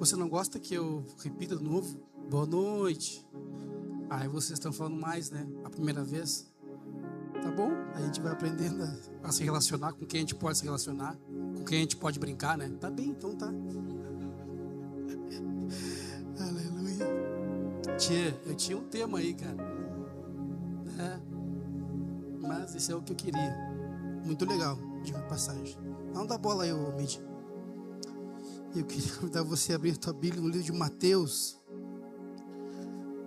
Você não gosta que eu repita de novo? Boa noite. Aí vocês estão falando mais, né? A primeira vez. Tá bom? A gente vai aprendendo a se relacionar com quem a gente pode se relacionar, com quem a gente pode brincar, né? Tá bem, então tá. Aleluia. Tia, eu tinha um tema aí, cara. Mas esse é o que eu queria. Muito legal, de passagem. Não dá bola aí, ô Mid. Eu queria convidar você a abrir a tua Bíblia no livro de Mateus,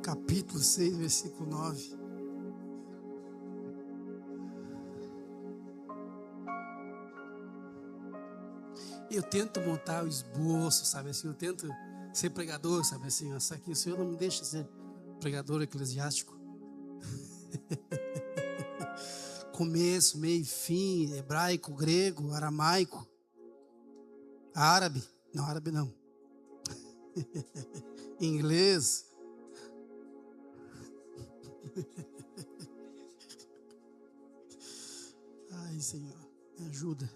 capítulo 6, versículo 9. Eu tento montar o esboço, sabe assim, eu tento ser pregador, sabe assim, só que o Senhor não me deixa ser pregador eclesiástico. Começo, meio, fim, hebraico, grego, aramaico, árabe, não, inglês. Ai, Senhor, me ajuda.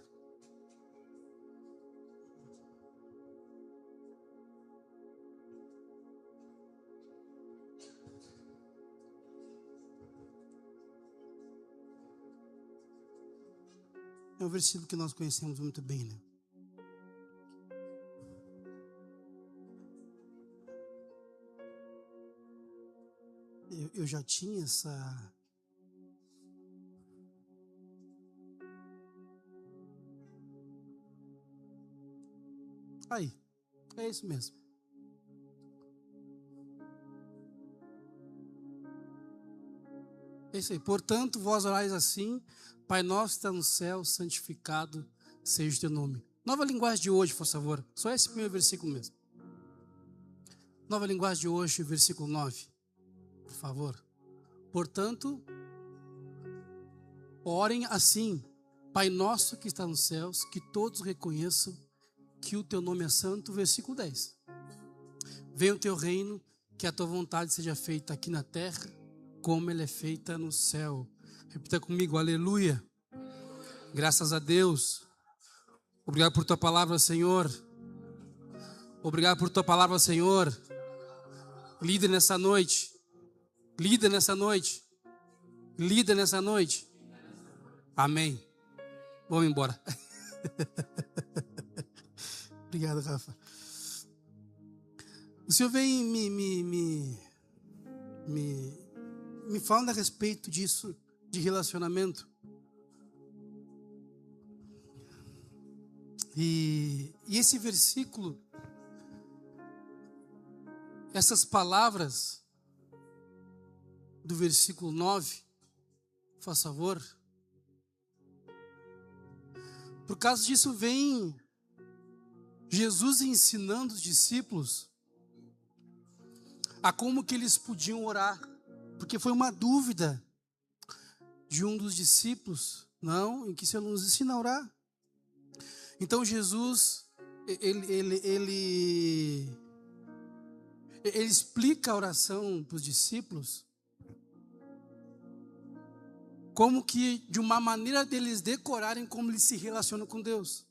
É um versículo que nós conhecemos muito bem, né? Eu já tinha essa... Aí, é isso mesmo. É isso aí. Portanto, vós orais assim: Pai nosso que está no céu, santificado seja o teu nome. Nova linguagem de hoje, por favor. Só esse primeiro versículo mesmo. Nova linguagem de hoje, versículo 9. Por favor. Portanto, orem assim: Pai nosso que está nos céus, que todos reconheçam que o teu nome é santo. Versículo 10. Venha o teu reino, que a tua vontade seja feita aqui na terra, como ela é feita no céu. Repita comigo: aleluia. Graças a Deus. Obrigado por tua palavra, Senhor. Obrigado por tua palavra, Senhor. Líder nessa noite. Líder nessa noite. Líder nessa noite. Amém. Vamos embora. Obrigado, Rafa. O Senhor vem me falando a respeito disso, de relacionamento. E esse versículo, essas palavras do versículo 9, por favor. Por causa disso vem Jesus ensinando os discípulos a como que eles podiam orar. Porque foi uma dúvida de um dos discípulos, em que o Senhor nos ensina a orar. Então Jesus, ele explica a oração para os discípulos como que de uma maneira deles decorarem como eles se relacionam com Deus.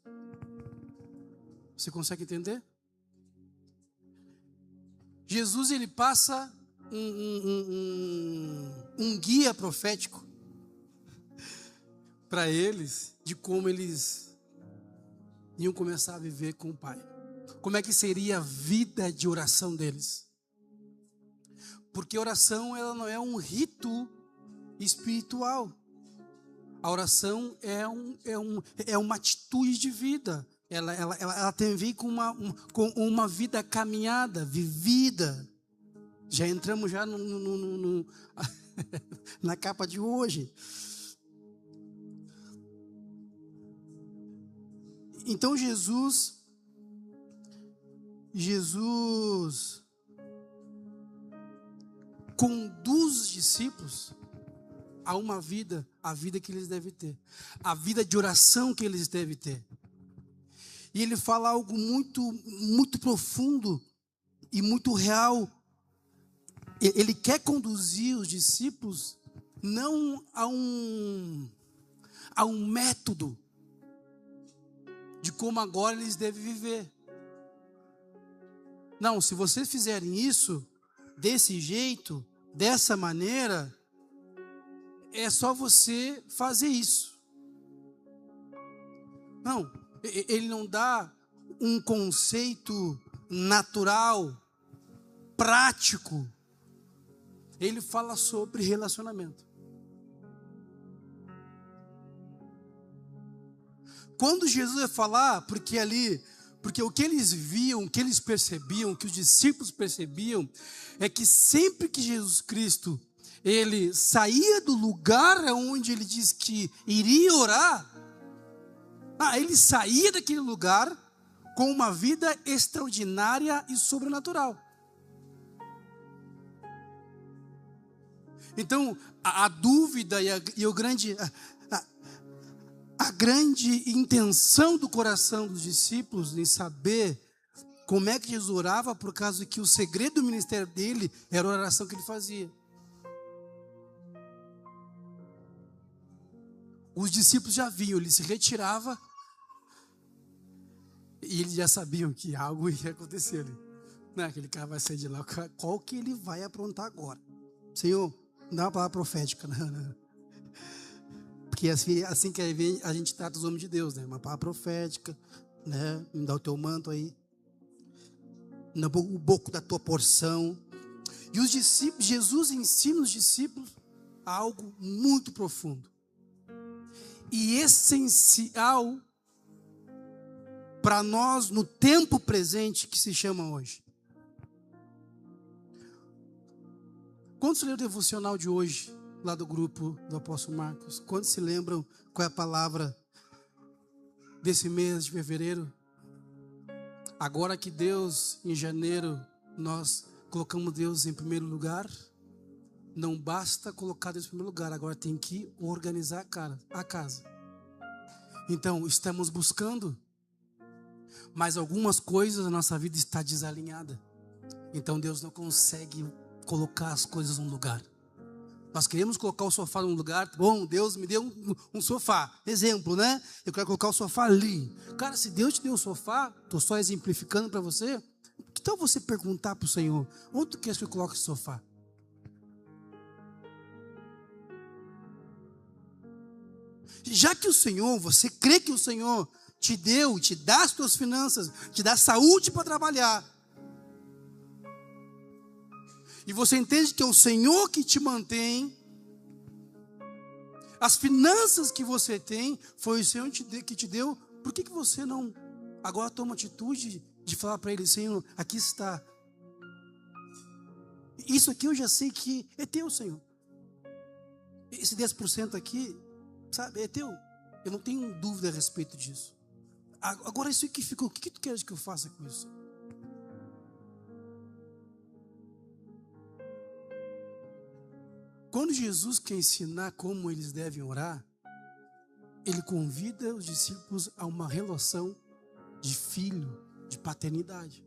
Você consegue entender? Jesus, ele passa um guia profético para eles de como eles iam começar a viver com o Pai. Como é que seria a vida de oração deles? Porque oração, ela não é um rito espiritual. A oração é uma atitude de vida. Ela tem a ver com uma vida caminhada, vivida. Já entramos já na capa de hoje. Então Jesus conduz os discípulos a uma vida, a vida que eles devem ter, a vida de oração que eles devem ter. E ele fala algo muito, muito profundo e muito real. Ele quer conduzir os discípulos não a um método de como agora eles devem viver, Não, se vocês fizerem isso, desse jeito, dessa maneira, é só você fazer isso. Não, ele não dá um conceito natural, prático. Ele fala sobre relacionamento. Quando Jesus vai falar, porque o que eles viam, o que eles percebiam, o que os discípulos percebiam, é que sempre que Jesus Cristo, ele saía do lugar onde ele diz que iria orar, ele saía daquele lugar com uma vida extraordinária e sobrenatural. Então, a dúvida e o grande... A grande intenção do coração dos discípulos em saber como é que Jesus orava, por causa que o segredo do ministério dele era a oração que ele fazia. Os discípulos já viam, ele se retirava e eles já sabiam que algo ia acontecer ali. Não, aquele cara vai sair de lá, qual que ele vai aprontar agora? Senhor, dá uma palavra profética. Não. Porque assim que a gente trata os homens de Deus, né? Uma palavra profética, né? Me dá o teu manto aí, um pouco da tua porção. E os discípulos, Jesus ensina os discípulos algo muito profundo e essencial para nós no tempo presente que se chama hoje. Quantos leram o devocional de hoje? Lá do grupo do apóstolo Marcos, quantos se lembram qual é a palavra desse mês de fevereiro? Agora que Deus, em janeiro, nós colocamos Deus em primeiro lugar, não basta colocar Deus em primeiro lugar, agora tem que organizar a casa. Então, estamos buscando, mas algumas coisas da nossa vida está desalinhada. Então Deus não consegue colocar as coisas no lugar. Nós queremos colocar o sofá num lugar. Bom, Deus me deu um sofá. Exemplo, né? Eu quero colocar o sofá ali. Cara, se Deus te deu o sofá, estou só exemplificando para você. Que tal você perguntar para o Senhor: onde tu queres que eu coloque esse sofá? Já que o Senhor, você crê que o Senhor te deu, te dá as tuas finanças, te dá saúde para trabalhar, e você entende que é o Senhor que te mantém, as finanças que você tem, foi o Senhor que te deu, por que você não agora toma atitude de falar para Ele: Senhor, aqui está, isso aqui eu já sei que é teu, Senhor, esse 10% aqui, sabe, é teu, eu não tenho dúvida a respeito disso. Agora isso que ficou, o que tu queres que eu faça com isso? Quando Jesus quer ensinar como eles devem orar, ele convida os discípulos a uma relação de filho, de paternidade.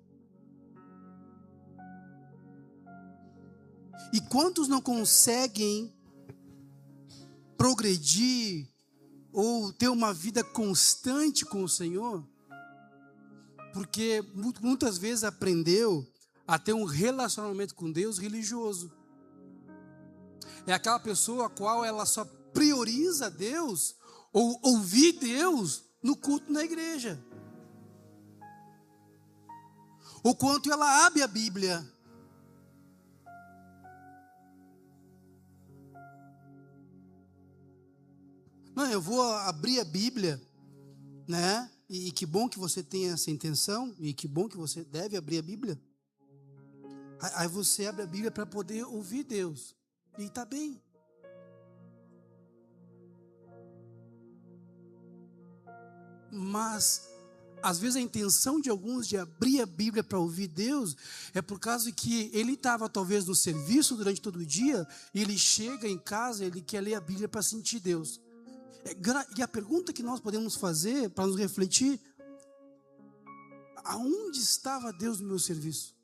E quantos não conseguem progredir ou ter uma vida constante com o Senhor, porque muitas vezes aprendeu a ter um relacionamento com Deus religioso. É aquela pessoa a qual ela só prioriza Deus ou ouvir Deus no culto na igreja. O quanto ela abre a Bíblia. Não, eu vou abrir a Bíblia, né? E que bom que você tem essa intenção, e que bom que você deve abrir a Bíblia. Aí você abre a Bíblia para poder ouvir Deus. E está bem. Mas às vezes a intenção de alguns de abrir a Bíblia para ouvir Deus é por causa que ele estava talvez no serviço durante todo o dia, e ele chega em casa, ele quer ler a Bíblia para sentir Deus. E a pergunta que nós podemos fazer para nos refletir: aonde estava Deus no meu serviço?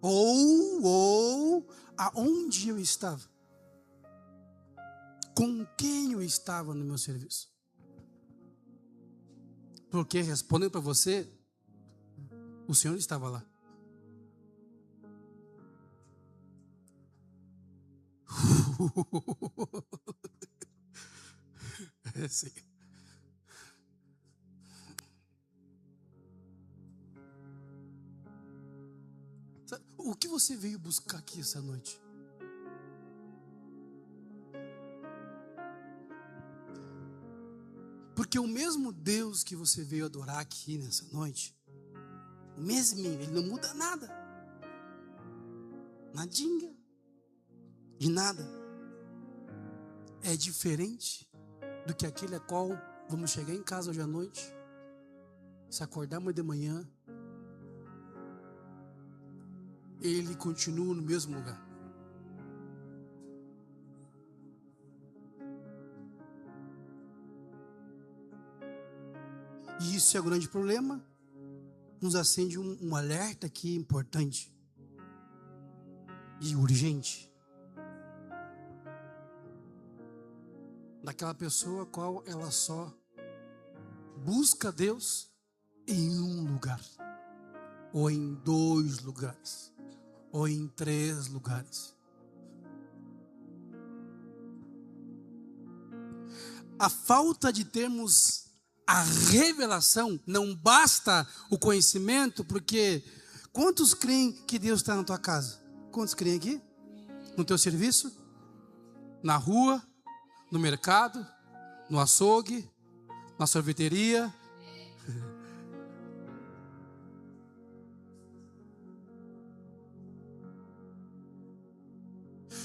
Ou aonde eu estava? Com quem eu estava no meu serviço? Porque respondendo para você, o Senhor estava lá. Sim. O que você veio buscar aqui essa noite? Porque o mesmo Deus que você veio adorar aqui nessa noite, o mesminho, ele não muda nada. Nadinha. De nada. É diferente do que aquele a qual vamos chegar em casa hoje à noite, se acordar amanhã de manhã, ele continua no mesmo lugar. E isso é o grande problema. Nos acende um alerta aqui importante e urgente. Daquela pessoa a qual ela só busca Deus em um lugar, ou em 2 lugares, ou em 3 lugares. A falta de termos a revelação, não basta o conhecimento, porque quantos creem que Deus está na tua casa? Quantos creem aqui? No teu serviço? Na rua? No mercado? No açougue? Na sorveteria?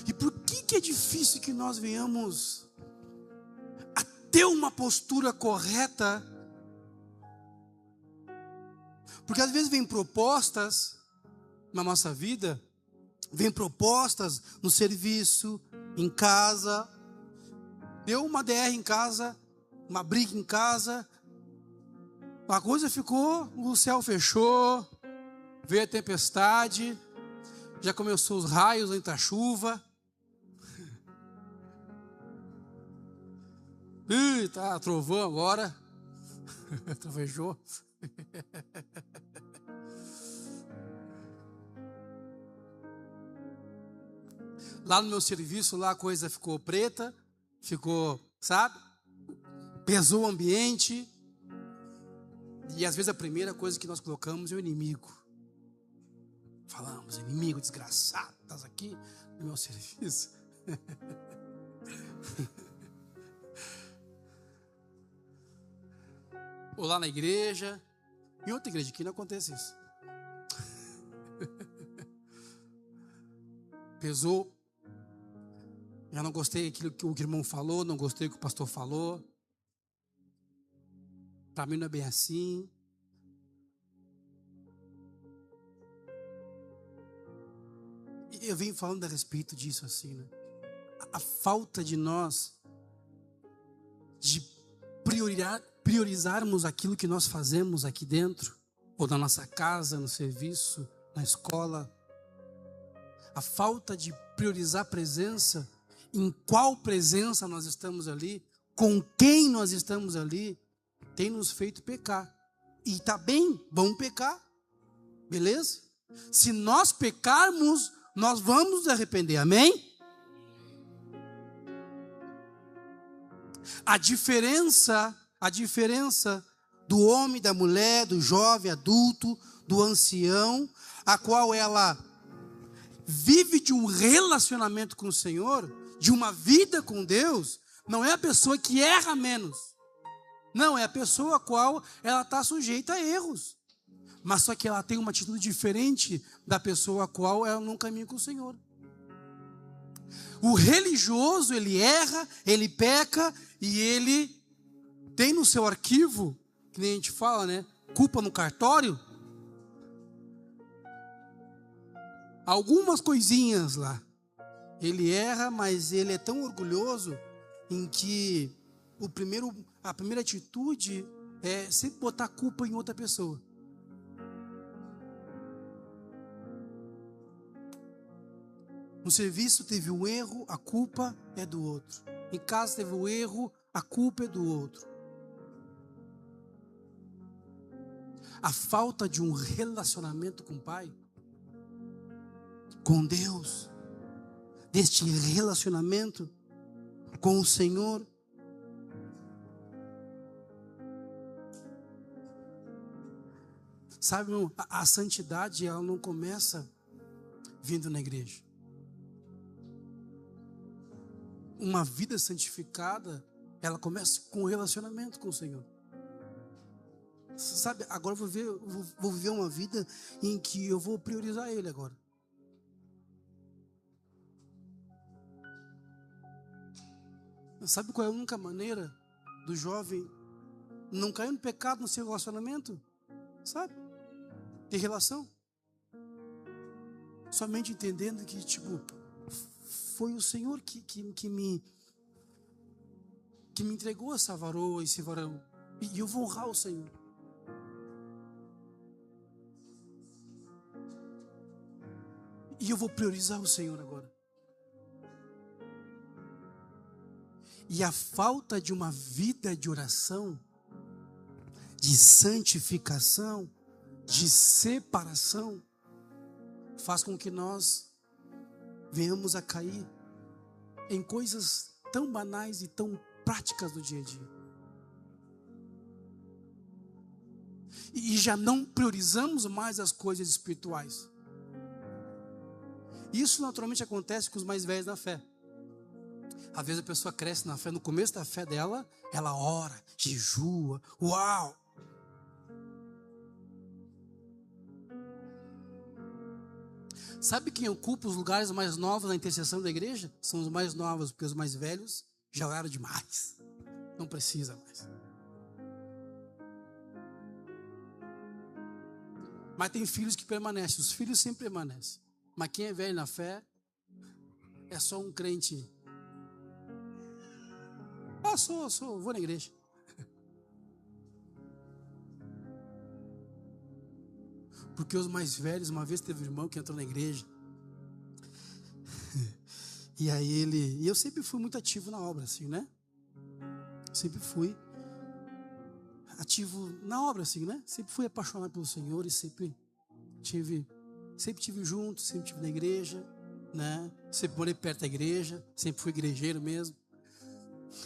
E por que é difícil que nós venhamos a ter uma postura correta? Porque às vezes vem propostas na nossa vida, vem propostas no serviço, em casa. Deu uma DR em casa, uma briga em casa, a coisa ficou, o céu fechou, veio a tempestade, já começou os raios, entra a chuva. Tá trovão agora. Trovejou. Lá no meu serviço, lá a coisa ficou preta, ficou, sabe? Pesou o ambiente. E às vezes a primeira coisa que nós colocamos é o inimigo. Falamos, inimigo desgraçado, estás aqui no meu serviço. Ou lá na igreja. Em outra igreja aqui não acontece isso. Pesou. Já não gostei daquilo que o irmão falou, não gostei do que o pastor falou. Para mim não é bem assim. E eu venho falando a respeito disso assim, né? A falta de nós de priorizarmos aquilo que nós fazemos aqui dentro, ou na nossa casa, no serviço, na escola. A falta de priorizar a presença, em qual presença nós estamos ali, com quem nós estamos ali, tem nos feito pecar. E tá bem, vamos pecar, beleza? Se nós pecarmos, nós vamos nos arrepender, amém? A diferença do homem, da mulher, do jovem, adulto, do ancião, a qual ela vive de um relacionamento com o Senhor, de uma vida com Deus, não é a pessoa que erra menos. Não, é a pessoa a qual ela está sujeita a erros. Mas só que ela tem uma atitude diferente da pessoa a qual ela não caminha com o Senhor. O religioso, ele erra, ele peca e ele tem no seu arquivo, que nem a gente fala, né? Culpa no cartório. Algumas coisinhas lá. Ele erra, mas ele é tão orgulhoso em que a primeira atitude é sempre botar a culpa em outra pessoa. No serviço teve um erro, a culpa é do outro. Em casa teve um erro, a culpa é do outro. A falta de um relacionamento com o Pai, com Deus, deste relacionamento com o Senhor. Sabe, irmão, a santidade, ela não começa vindo na igreja. Uma vida santificada, ela começa com o relacionamento com o Senhor. Sabe, agora eu vou viver uma vida em que eu vou priorizar Ele agora. Sabe qual é a única maneira do jovem não cair no pecado no seu relacionamento? Sabe? Ter relação. Somente entendendo que, foi o Senhor que me entregou essa varoa, esse varão. E eu vou honrar o Senhor. E eu vou priorizar o Senhor agora. E a falta de uma vida de oração, de santificação, de separação, faz com que nós venhamos a cair em coisas tão banais e tão práticas do dia a dia. E já não priorizamos mais as coisas espirituais. Isso naturalmente acontece com os mais velhos na fé. Às vezes a pessoa cresce na fé, no começo da fé dela, ela ora, jejua, uau! Sabe quem ocupa os lugares mais novos na intercessão da igreja? São os mais novos, porque os mais velhos já oraram demais. Não precisa mais. Mas tem filhos que permanecem, os filhos sempre permanecem. Mas quem é velho na fé é só um crente. Vou na igreja. Porque os mais velhos, uma vez teve um irmão que entrou na igreja. E aí e eu sempre fui muito ativo na obra, assim, né? Sempre fui ativo na obra, assim, né? Sempre fui apaixonado pelo Senhor e sempre tive junto, sempre tive na igreja, né? Sempre morei perto da igreja, sempre fui igrejeiro mesmo.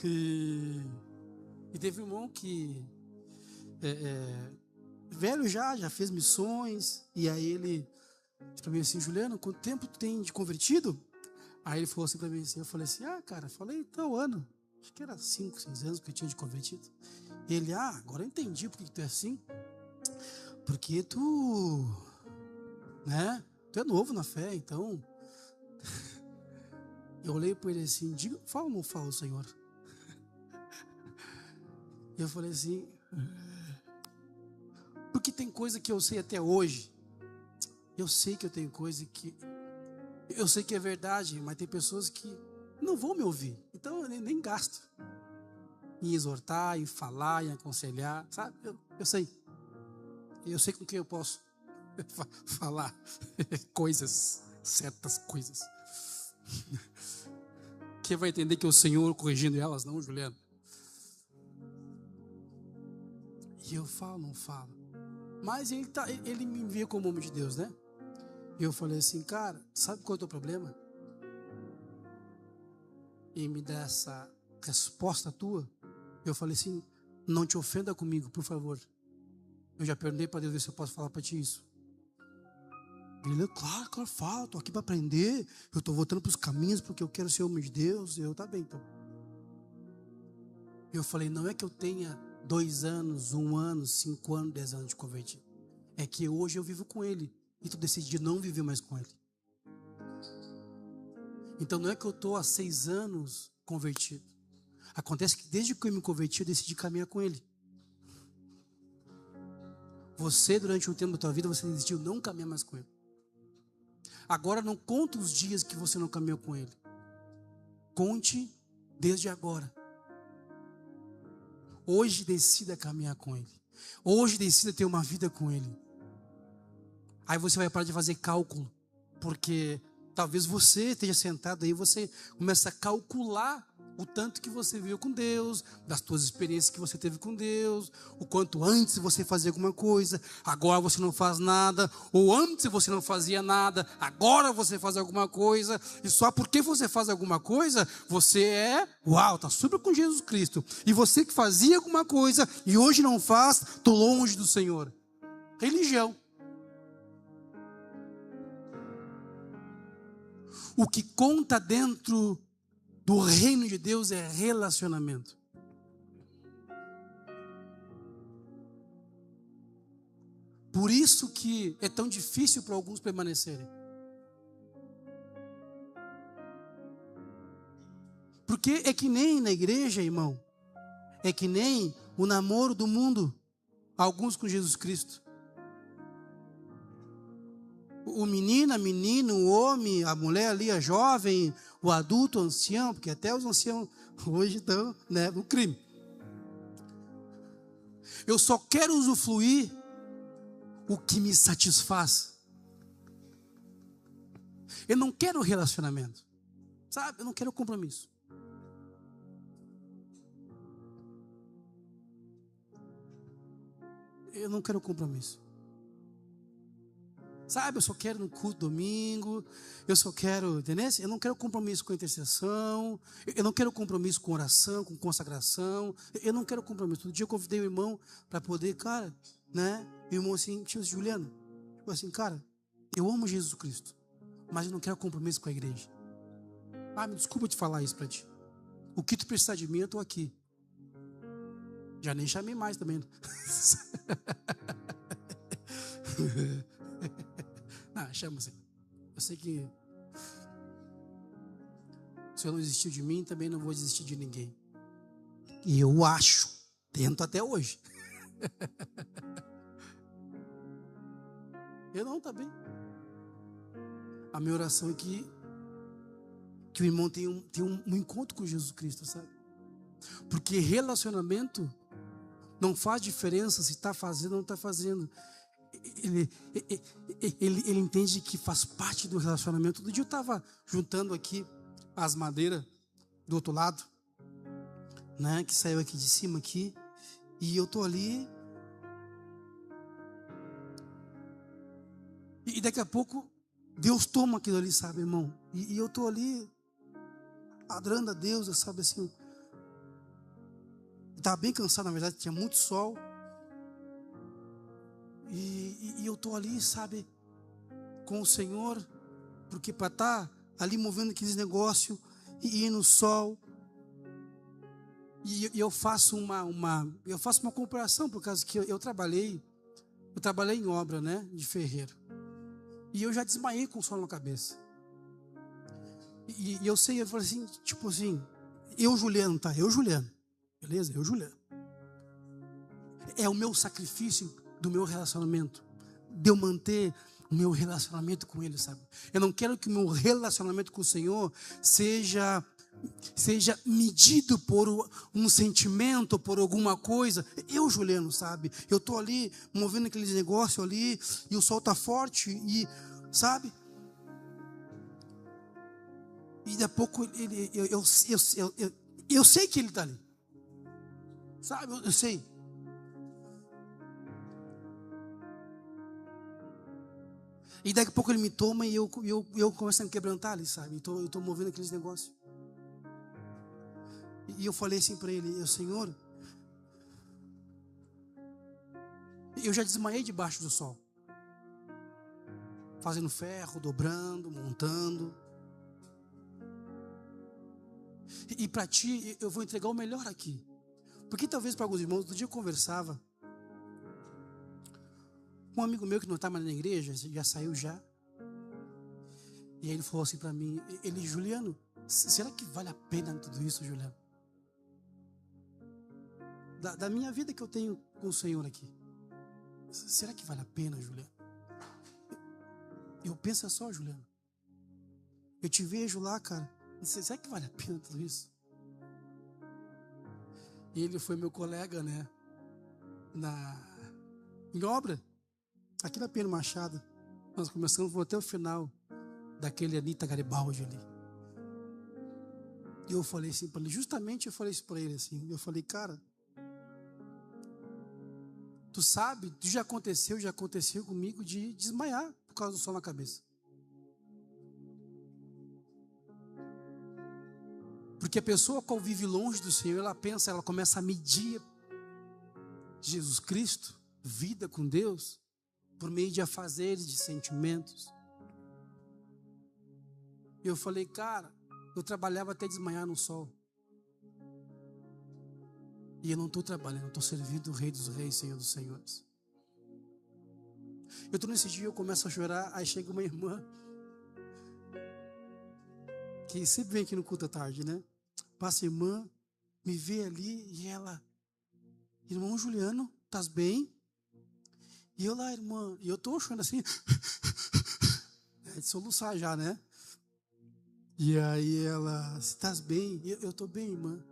E teve um irmão que velho já fez missões, e aí ele disse pra mim assim: Juliano, quanto tempo tu tem de convertido? Aí ele falou assim pra mim assim, eu falei assim, cara, falei tal ano, acho que era 5, 6 anos que eu tinha de convertido. Ele, agora eu entendi por que tu é assim, porque tu é novo na fé, então. Eu olhei para ele assim, diga, fala ou não fala, Senhor? Eu falei assim, porque tem coisa que eu sei até hoje. Eu sei que eu tenho coisa que eu sei que é verdade, mas tem pessoas que não vão me ouvir. Então eu nem gasto em exortar, em falar, em aconselhar, sabe? Eu sei. Eu sei com quem eu posso falar coisas, certas coisas. Quem vai entender que é o Senhor corrigindo elas, não, Juliano? E eu falo, não falo. Mas ele me vê como homem de Deus, né? E eu falei assim, cara, sabe qual é o teu problema? E me dá essa resposta tua. Eu falei assim, não te ofenda comigo, por favor. Eu já perguntei para Deus ver se eu posso falar para ti isso. Ele, claro, fala, estou aqui para aprender. Eu estou voltando para os caminhos porque eu quero ser homem de Deus. Eu, tá bem, então. Eu falei, não é que eu tenha 2 anos, 1 ano, 5 anos, 10 anos de convertido. É que hoje eu vivo com Ele. E tu decidi não viver mais com Ele. Então não é que eu estou há 6 anos convertido. Acontece que desde que eu me converti, eu decidi caminhar com Ele. Você, durante um tempo da tua vida, você decidiu não caminhar mais com Ele. Agora não conta os dias que você não caminhou com Ele. Conte desde agora. Hoje decida caminhar com Ele. Hoje decida ter uma vida com Ele. Aí você vai parar de fazer cálculo. Porque talvez você esteja sentado aí, você começa a calcular o tanto que você viveu com Deus, das suas experiências que você teve com Deus, o quanto antes você fazia alguma coisa, agora você não faz nada, ou antes você não fazia nada, agora você faz alguma coisa, e só porque você faz alguma coisa, você está super com Jesus Cristo. E você que fazia alguma coisa e hoje não faz, estou longe do Senhor. Religião. O que conta dentro do reino de Deus é relacionamento. Por isso que é tão difícil para alguns permanecerem. Porque é que nem na igreja, irmão, é que nem o namoro do mundo, alguns com Jesus Cristo. O menino, a menina, o homem, a mulher ali, a jovem, o adulto, o ancião, porque até os anciãos hoje estão, no crime. Eu só quero usufruir o que me satisfaz. Eu não quero relacionamento, sabe? Eu não quero compromisso. Eu não quero compromisso. Sabe, eu só quero no culto domingo, eu só quero, entendeu? Eu não quero compromisso com intercessão, eu não quero compromisso com oração, com consagração, eu não quero compromisso. Todo dia eu convidei o irmão para poder, cara, o irmão assim, tio Juliano, tipo assim, cara, eu amo Jesus Cristo, mas eu não quero compromisso com a igreja. Me desculpa te falar isso para ti. O que tu precisar de mim, eu estou aqui. Já nem chamei mais também. Não, chama assim. Eu sei que o Senhor não desistiu de mim, também não vou desistir de ninguém. E eu acho, tento até hoje. Eu não, tá bem. A minha oração é que o irmão tenha um encontro com Jesus Cristo, sabe? Porque relacionamento não faz diferença se está fazendo ou não está fazendo. Ele entende que faz parte do relacionamento. Todo dia eu estava juntando aqui as madeiras do outro lado, que saiu aqui de cima aqui, e eu estou ali, e daqui a pouco Deus toma aquilo ali, sabe, irmão? E eu estou ali adorando a Deus, sabe assim. Estava bem cansado, na verdade, tinha muito sol. E eu estou ali, sabe, com o Senhor, porque para estar ali movendo aqueles negócios e ir no sol. E eu faço uma comparação, por causa que eu trabalhei em obra, de ferreiro. E eu já desmaiei com o sol na cabeça. E eu falei assim, tipo assim, Juliano, beleza? Eu, Juliano. É o meu sacrifício do meu relacionamento, de eu manter o meu relacionamento com Ele, sabe? Eu não quero que o meu relacionamento com o Senhor seja medido por um sentimento, por alguma coisa. Eu, Juliano, sabe? Eu estou ali, movendo aqueles negócios ali, e o sol está forte, e, sabe? E daqui a pouco, eu sei que Ele está ali. Sabe? Eu sei. E daqui a pouco Ele me toma e eu começo a me quebrantar ali, sabe? Eu estou movendo aqueles negócios. E eu falei assim para Ele, Senhor, eu já desmaiei debaixo do sol. Fazendo ferro, dobrando, montando. E para Ti, eu vou entregar o melhor aqui. Porque talvez para alguns irmãos, outro dia eu conversava. Um amigo meu que não está mais na igreja, já saiu já. E aí ele falou assim para mim, Juliano, será que vale a pena tudo isso, Juliano? Da minha vida que eu tenho com o Senhor aqui. Será que vale a pena, Juliano? Eu penso só, Juliano. Eu te vejo lá, cara. Será que vale a pena tudo isso? E ele foi meu colega, em obra. Aqui na Pedro Machado, nós começamos, vou até o final daquele Anitta Garibaldi ali. E eu falei assim para ele, justamente eu falei isso para ele assim, eu falei, cara, tu sabe, já aconteceu comigo de desmaiar por causa do sol na cabeça. Porque a pessoa que vive longe do Senhor, ela começa a medir Jesus Cristo, vida com Deus, por meio de afazeres, de sentimentos. Eu falei, cara, eu trabalhava até desmaiar no sol. E eu não estou trabalhando, eu estou servindo o Rei dos Reis, Senhor dos Senhores. Eu estou nesse dia, eu começo a chorar, aí chega uma irmã, que sempre vem aqui no culto à tarde, né? Passa a irmã, me vê ali e ela, irmão Juliano, estás bem? E eu lá, irmã, e eu estou chorando assim, é de soluçar já, né? E aí ela, estás bem? Eu estou bem, irmã.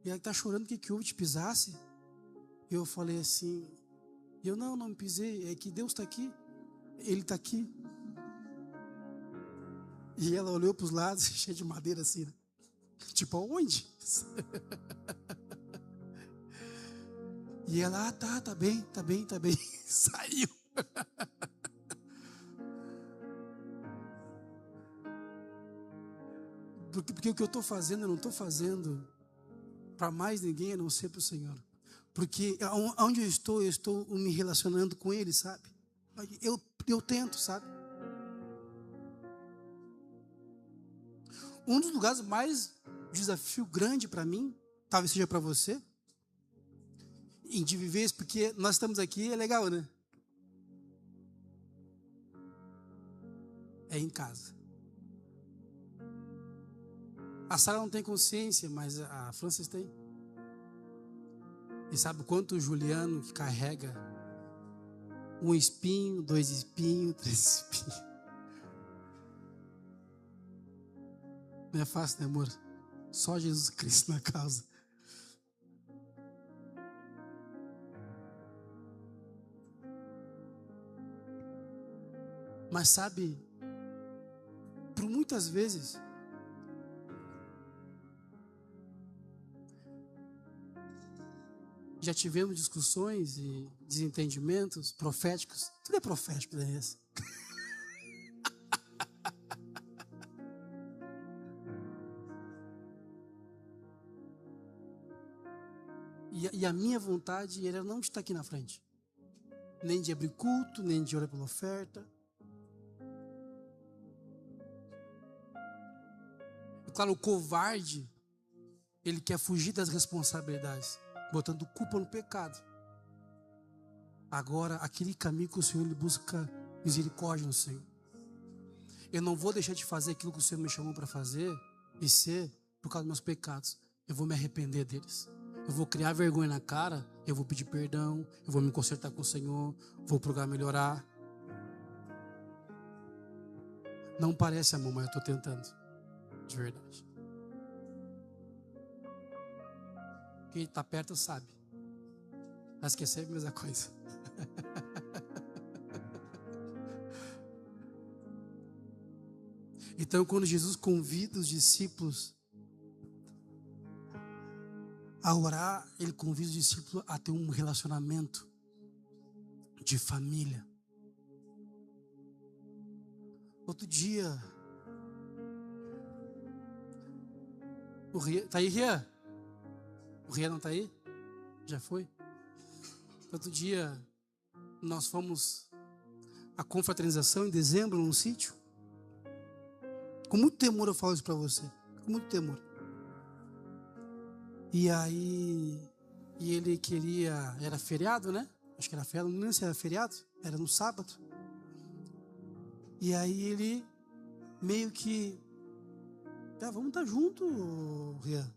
E ela está chorando, o que houve, te pisasse? E eu falei assim, não me pisei, é que Deus está aqui, Ele está aqui. E ela olhou para os lados, cheia de madeira assim, né? Tipo, aonde? E ela, tá bem. Saiu. Porque o que eu estou fazendo, eu não estou fazendo para mais ninguém, a não ser para o Senhor. Porque onde eu estou me relacionando com Ele, sabe? Eu tento, sabe? Um dos lugares mais desafio grande para mim, talvez seja para você, de viver isso, porque nós estamos aqui, é legal, né? É em casa. A Sara não tem consciência, mas a Francis tem. E sabe quanto o Juliano que carrega 1 espinho, 2 espinhos, 3 espinhos. Não é fácil, né, amor? Só Jesus Cristo na causa. Mas sabe, por muitas vezes, já tivemos discussões e desentendimentos proféticos. Tudo é profético, né? E a minha vontade era não de estar aqui na frente. Nem de abrir culto, nem de orar pela oferta. E claro, o covarde, ele quer fugir das responsabilidades, botando culpa no pecado. Agora, aquele caminho que o Senhor, ele busca misericórdia no Senhor. Eu não vou deixar de fazer aquilo que o Senhor me chamou para fazer e ser por causa dos meus pecados. Eu vou me arrepender deles. Eu vou criar vergonha na cara, eu vou pedir perdão, eu vou me consertar com o Senhor, vou procurar melhorar. Não parece, amor, mas eu estou tentando. De verdade. Quem está perto sabe. Mas esquecer é a mesma coisa. Então, quando Jesus convida os discípulos a orar, Ele convida os discípulos a ter um relacionamento de família. Outro dia, o Rian, tá aí, Rian? O Rian não tá aí? Já foi? Outro dia, nós fomos à confraternização em dezembro, num sítio. Com muito temor eu falo isso para você. Com muito temor. E aí, ele queria, era feriado, né? Acho que era feriado, não lembro se era feriado, era no sábado. E aí ele meio que, vamos estar junto, Rian.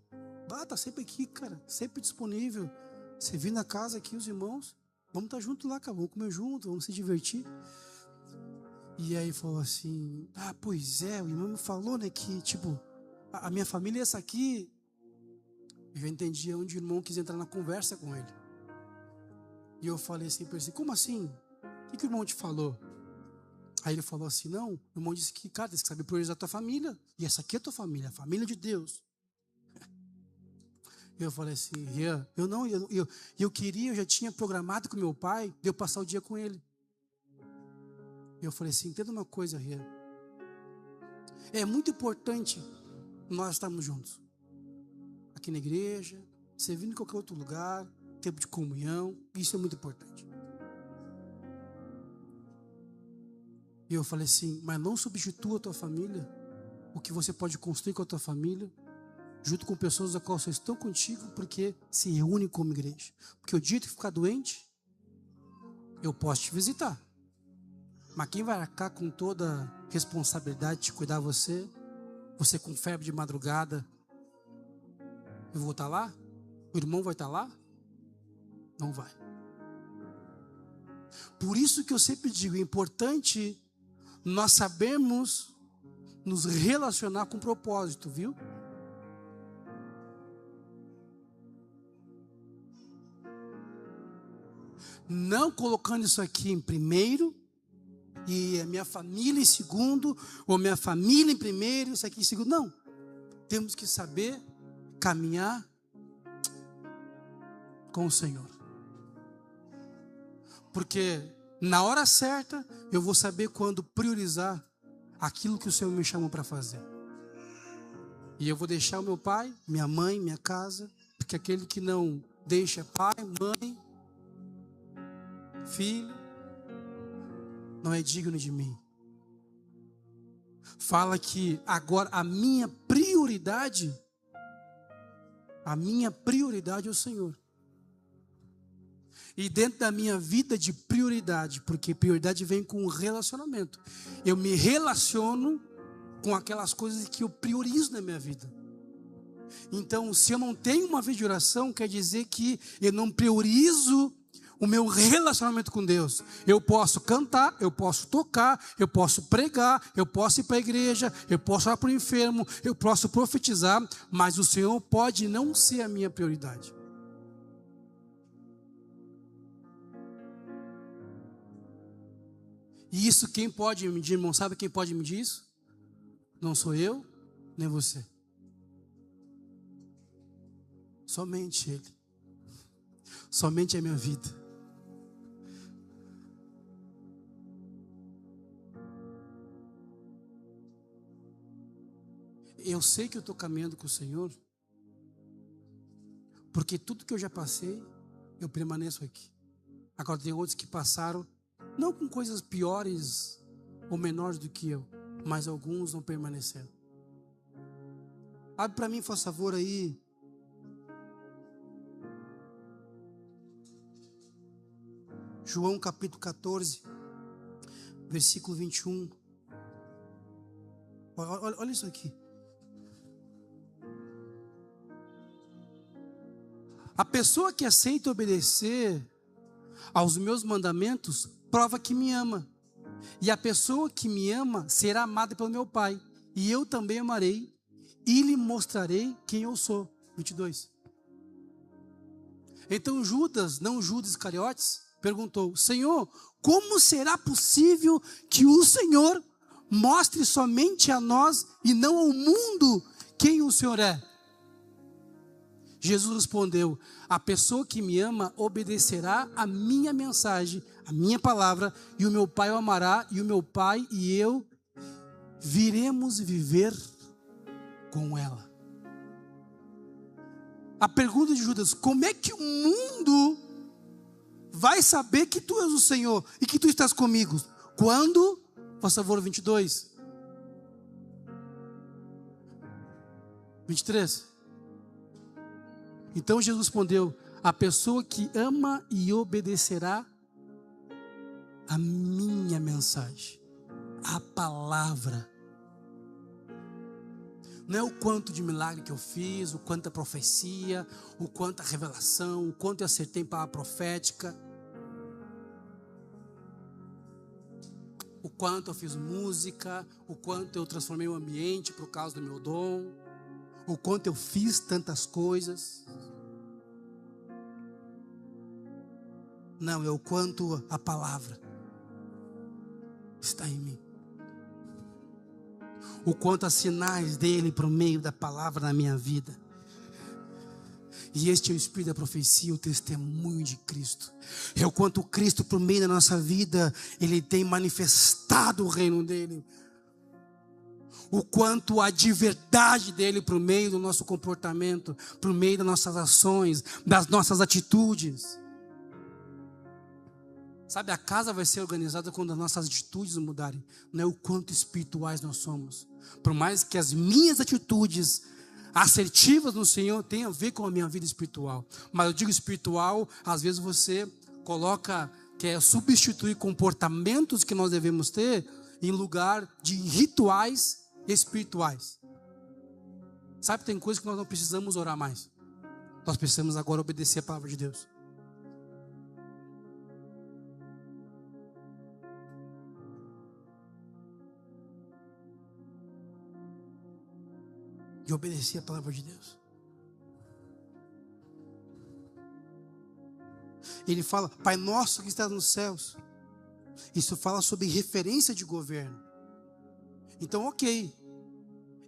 Tá sempre aqui, cara, sempre disponível. Você vir na casa aqui, os irmãos, vamos estar junto lá, cara, vamos comer junto, vamos se divertir. E aí falou assim, pois é, o irmão me falou, né, que tipo, a minha família é essa aqui. Eu já entendi onde o irmão quis entrar na conversa com ele. E eu falei assim para ele, como assim? O que o irmão te falou? Aí ele falou assim, não, o irmão disse que, cara, tem que saber priorizar a tua família. E essa aqui é a tua família, a família de Deus. Eu falei assim, Rian, eu queria, eu já tinha programado com meu pai, de eu passar o dia com ele. Eu falei assim, entenda uma coisa, Rian. É muito importante nós estarmos juntos. Aqui na igreja, servindo em qualquer outro lugar, tempo de comunhão, isso é muito importante. E eu falei assim, mas não substitua a tua família, o que você pode construir com a tua família, junto com pessoas da qual vocês estão contigo, porque se reúnem como igreja. Porque o dia que ficar doente, eu posso te visitar. Mas quem vai arcar com toda a responsabilidade de cuidar você com febre de madrugada, eu vou estar lá? O irmão vai estar lá? Não vai. Por isso que eu sempre digo, é importante nós sabermos nos relacionar com propósito, viu? Não colocando isso aqui em primeiro, e a minha família em segundo, ou minha família em primeiro, isso aqui em segundo. Não. Temos que saber caminhar com o Senhor. Porque na hora certa, eu vou saber quando priorizar aquilo que o Senhor me chamou para fazer. E eu vou deixar o meu pai, minha mãe, minha casa, porque aquele que não deixa pai, mãe, filho, não é digno de mim. Fala que agora a minha prioridade é o Senhor. E dentro da minha vida de prioridade, porque prioridade vem com o relacionamento. Eu me relaciono com aquelas coisas que eu priorizo na minha vida. Então, se eu não tenho uma vida de oração, quer dizer que eu não priorizo o meu relacionamento com Deus. Eu posso cantar, eu posso tocar, eu posso pregar, eu posso ir para a igreja, eu posso orar para o enfermo, eu posso profetizar, mas o Senhor pode não ser a minha prioridade. E isso quem pode medir, irmão? Sabe quem pode medir isso? Não sou eu, nem você. Somente Ele. Somente a minha vida. Eu sei que eu estou caminhando com o Senhor, porque tudo que eu já passei, eu permaneço aqui. Agora tem outros que passaram, não com coisas piores ou menores do que eu, mas alguns não permaneceram. Abre para mim, por favor, aí. João capítulo 14, versículo 21. Olha isso aqui. A pessoa que aceita obedecer aos meus mandamentos, prova que me ama. E a pessoa que me ama será amada pelo meu Pai. E eu também amarei e lhe mostrarei quem eu sou. 22. Então Judas, não Judas Iscariotes, perguntou: Senhor, como será possível que o Senhor mostre somente a nós e não ao mundo quem o Senhor é? Jesus respondeu: a pessoa que me ama obedecerá a minha mensagem, a minha palavra, e o meu Pai o amará, e o meu Pai e eu viremos viver com ela. A pergunta de Judas: como é que o mundo vai saber que tu és o Senhor e que tu estás comigo? Quando? Por favor, 22. 23. Então Jesus respondeu: a pessoa que ama e obedecerá a minha mensagem, a palavra. Não é o quanto de milagre que eu fiz, o quanto a profecia, o quanto a revelação, o quanto eu acertei em palavra profética, o quanto eu fiz música, o quanto eu transformei o ambiente por causa do meu dom, o quanto eu fiz tantas coisas. Não, é o quanto a palavra está em mim. O quanto há sinais dele por meio da palavra na minha vida. E este é o Espírito da profecia, o testemunho de Cristo. É o quanto Cristo, por meio da nossa vida, Ele tem manifestado o reino dEle. O quanto há de verdade dEle por meio do nosso comportamento, por meio das nossas ações, das nossas atitudes. Sabe, a casa vai ser organizada quando as nossas atitudes mudarem. Não é o quanto espirituais nós somos. Por mais que as minhas atitudes assertivas no Senhor tenham a ver com a minha vida espiritual. Mas eu digo espiritual, às vezes você coloca, quer substituir comportamentos que nós devemos ter em lugar de rituais espirituais. Sabe, tem coisas que nós não precisamos orar mais. Nós precisamos agora obedecer a palavra de Deus. De obedecer a palavra de Deus. Ele fala, Pai nosso que está nos céus. Isso fala sobre referência de governo. Então, ok,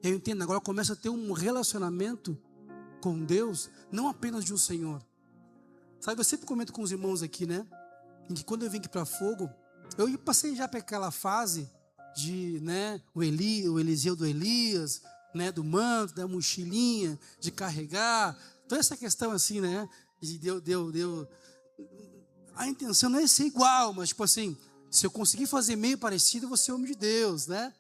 eu entendo, agora começa a ter um relacionamento com Deus, não apenas de um Senhor. Sabe, eu sempre comento com os irmãos aqui, né? Em que quando eu vim aqui para Fogo, eu passei já para aquela fase de, né, o Eliseu do Elias, né, do manto, da mochilinha, de carregar, toda essa questão assim, né, de deu. A intenção não é ser igual, mas tipo assim, se eu conseguir fazer meio parecido, eu vou ser homem de Deus, né?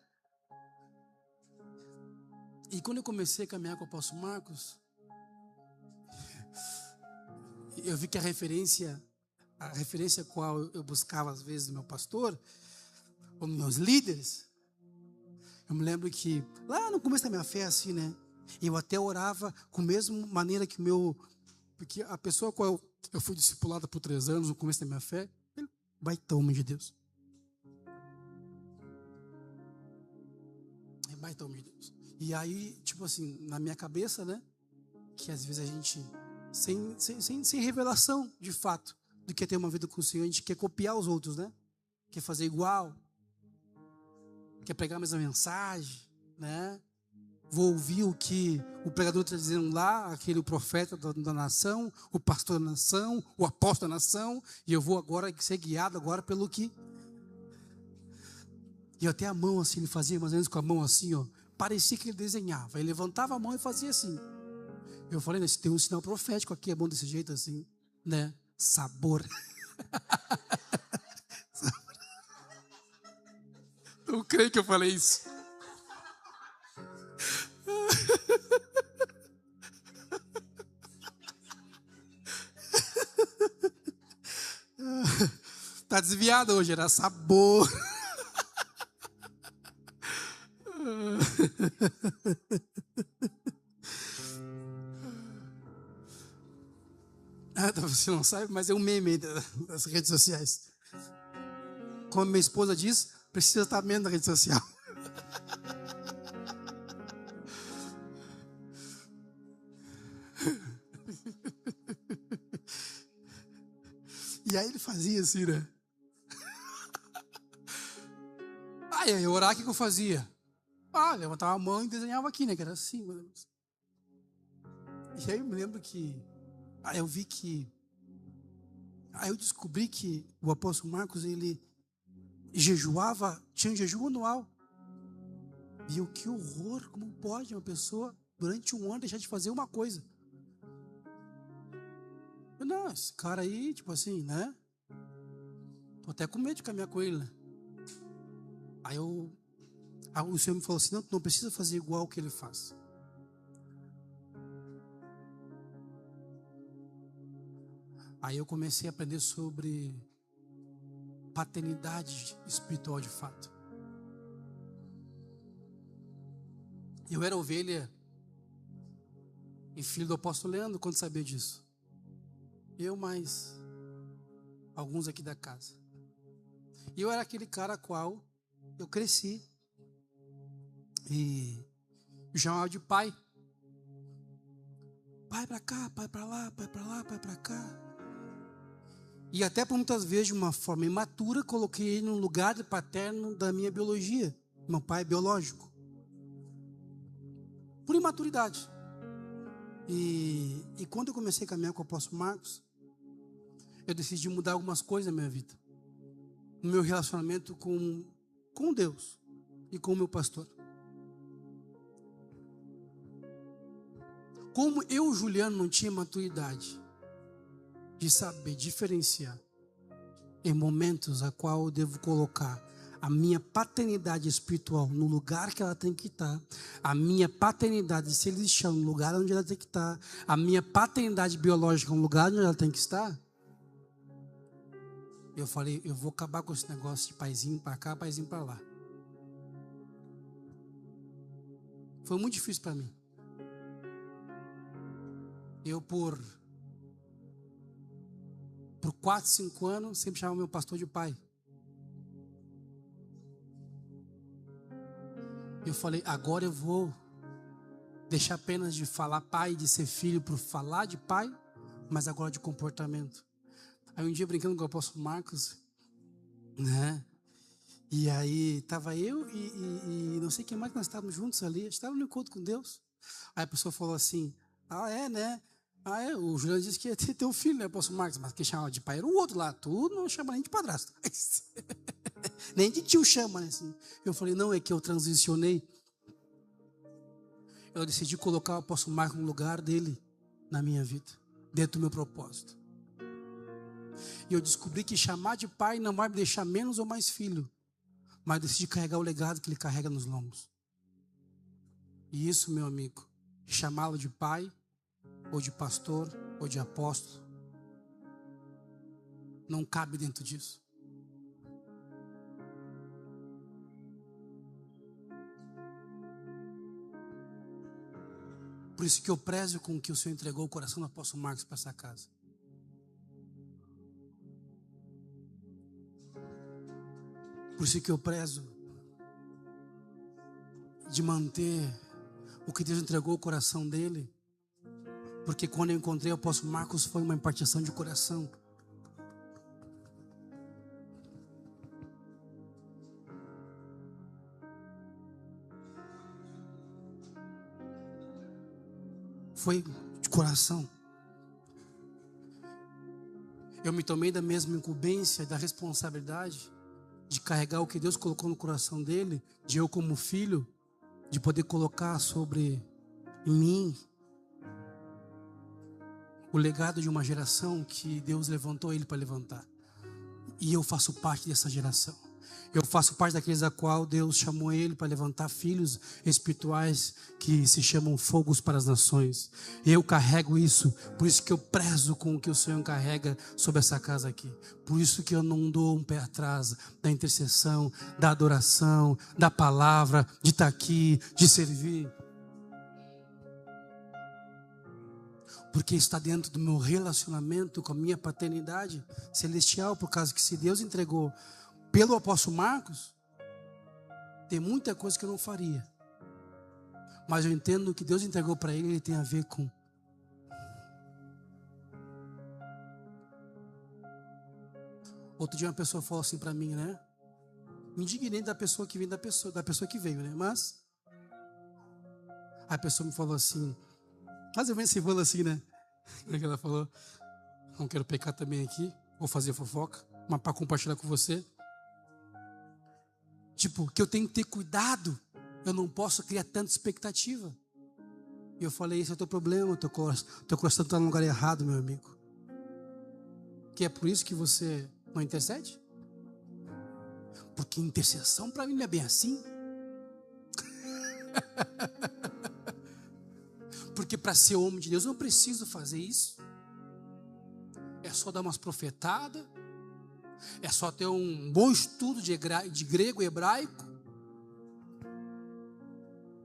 E quando eu comecei a caminhar com o apóstolo Marcos, eu vi que a referência qual eu buscava às vezes do meu pastor, ou dos meus líderes, eu me lembro que lá no começo da minha fé, assim, né? Eu até orava com a mesma maneira que porque a pessoa com a qual eu fui discipulada por 3 anos no começo da minha fé, ele baita homem de Deus. É baita homem de Deus. E aí, tipo assim, na minha cabeça, né? Que às vezes a gente, sem revelação de fato do que é ter uma vida com o Senhor, a gente quer copiar os outros, né? Quer fazer igual. Quer pregar a mesma mensagem, né? Vou ouvir o que o pregador está dizendo lá, aquele profeta da nação, o pastor da nação, o apóstolo da nação, e eu vou agora ser guiado agora pelo que... E até a mão assim, ele fazia mais ou menos com a mão assim, ó, parecia que ele desenhava, ele levantava a mão e fazia assim. Eu falei, né, tem um sinal profético aqui, é bom desse jeito assim, né? Sabor. Eu creio que eu falei isso. Tá desviado hoje, era sabor. Você não sabe, mas é um meme das redes sociais. Como minha esposa diz, precisa estar menos na rede social. E aí ele fazia assim, né? Aí eu orar, o que eu fazia? Levantava a mão e desenhava aqui, né? Que era assim. E aí eu me lembro que... eu vi que... Aí eu descobri que o apóstolo Marcos, ele jejuava, tinha um jejum anual. E eu, que horror, como pode uma pessoa durante um ano deixar de fazer uma coisa? Eu, não, esse cara aí, tipo assim, né? Tô até com medo de caminhar com ele, né? Aí o Senhor me falou assim, não, tu não precisa fazer igual o que ele faz. Aí eu comecei a aprender sobre paternidade espiritual de fato. Eu era ovelha e filho do apóstolo Leandro, quando sabia disso. Eu mais alguns aqui da casa. E eu era aquele cara qual eu cresci e me chamava de pai. Pai pra cá, pai pra lá, pai pra lá, pai pra cá. E até por muitas vezes, de uma forma imatura, coloquei ele no lugar de paterno da minha biologia. Meu pai é biológico. Por imaturidade. E quando eu comecei a caminhar com o apóstolo Marcos, eu decidi mudar algumas coisas na minha vida. No meu relacionamento com Deus e com o meu pastor. Como eu, Juliano, não tinha maturidade de saber diferenciar em momentos a qual eu devo colocar a minha paternidade espiritual no lugar que ela tem que estar, a minha paternidade celestial no lugar onde ela tem que estar, a minha paternidade biológica no lugar onde ela tem que estar, eu falei, eu vou acabar com esse negócio de paizinho para cá, paizinho para lá. Foi muito difícil para mim. Eu por 4, 5 anos, sempre chamava meu pastor de pai. Eu falei, agora eu vou deixar apenas de falar pai, de ser filho, para falar de pai, mas agora de comportamento. Aí um dia brincando com o apóstolo Marcos, né? E aí estava eu e não sei quem mais, nós estávamos juntos ali, estávamos no encontro com Deus. Aí a pessoa falou assim, né? O Juliano disse que ia ter um filho, né, apóstolo Marcos, mas quem chamava de pai era o outro lá, tu não chama nem de padrasto. Nem de tio chama, né? Assim. Eu falei, não, é que eu transicionei. Eu decidi colocar o apóstolo Marcos no lugar dele na minha vida, dentro do meu propósito. E eu descobri que chamar de pai não vai me deixar menos ou mais filho, mas eu decidi carregar o legado que ele carrega nos lombos. E isso, meu amigo, chamá-lo de pai, ou de pastor, ou de apóstolo, não cabe dentro disso. Por isso que eu prezo com que o Senhor entregou o coração do apóstolo Marcos para essa casa. Por isso que eu prezo de manter o que Deus entregou o coração dele. Porque quando eu encontrei o apóstolo Marcos foi uma impartição de coração. Foi de coração. Eu me tomei da mesma incumbência, da responsabilidade de carregar o que Deus colocou no coração dele, de eu como filho, de poder colocar sobre mim o legado de uma geração que Deus levantou ele para levantar. E eu faço parte dessa geração. Eu faço parte daqueles a qual Deus chamou ele para levantar filhos espirituais que se chamam fogos para as nações. Eu carrego isso, por isso que eu prezo com o que o Senhor carrega sobre essa casa aqui. Por isso que eu não dou um pé atrás da intercessão, da adoração, da palavra, de estar aqui, de servir. Porque está dentro do meu relacionamento com a minha paternidade celestial, por causa que se Deus entregou pelo apóstolo Marcos, tem muita coisa que eu não faria. Mas eu entendo que Deus entregou para ele tem a ver com outro dia uma pessoa falou assim para mim, né? Me indignei da pessoa que vem da pessoa que veio, né? Mas a pessoa me falou assim, mas eu venho se falando assim, né? Como é que ela falou? Não quero pecar também aqui, vou fazer fofoca, mas para compartilhar com você. Tipo, que eu tenho que ter cuidado, eu não posso criar tanta expectativa. E eu falei, esse é o teu problema, teu coração está no lugar errado, meu amigo. Que é por isso que você não intercede? Porque intercessão para mim não é bem assim. Porque para ser homem de Deus eu não preciso fazer isso. É só dar umas profetadas. É só ter um bom estudo de grego e hebraico.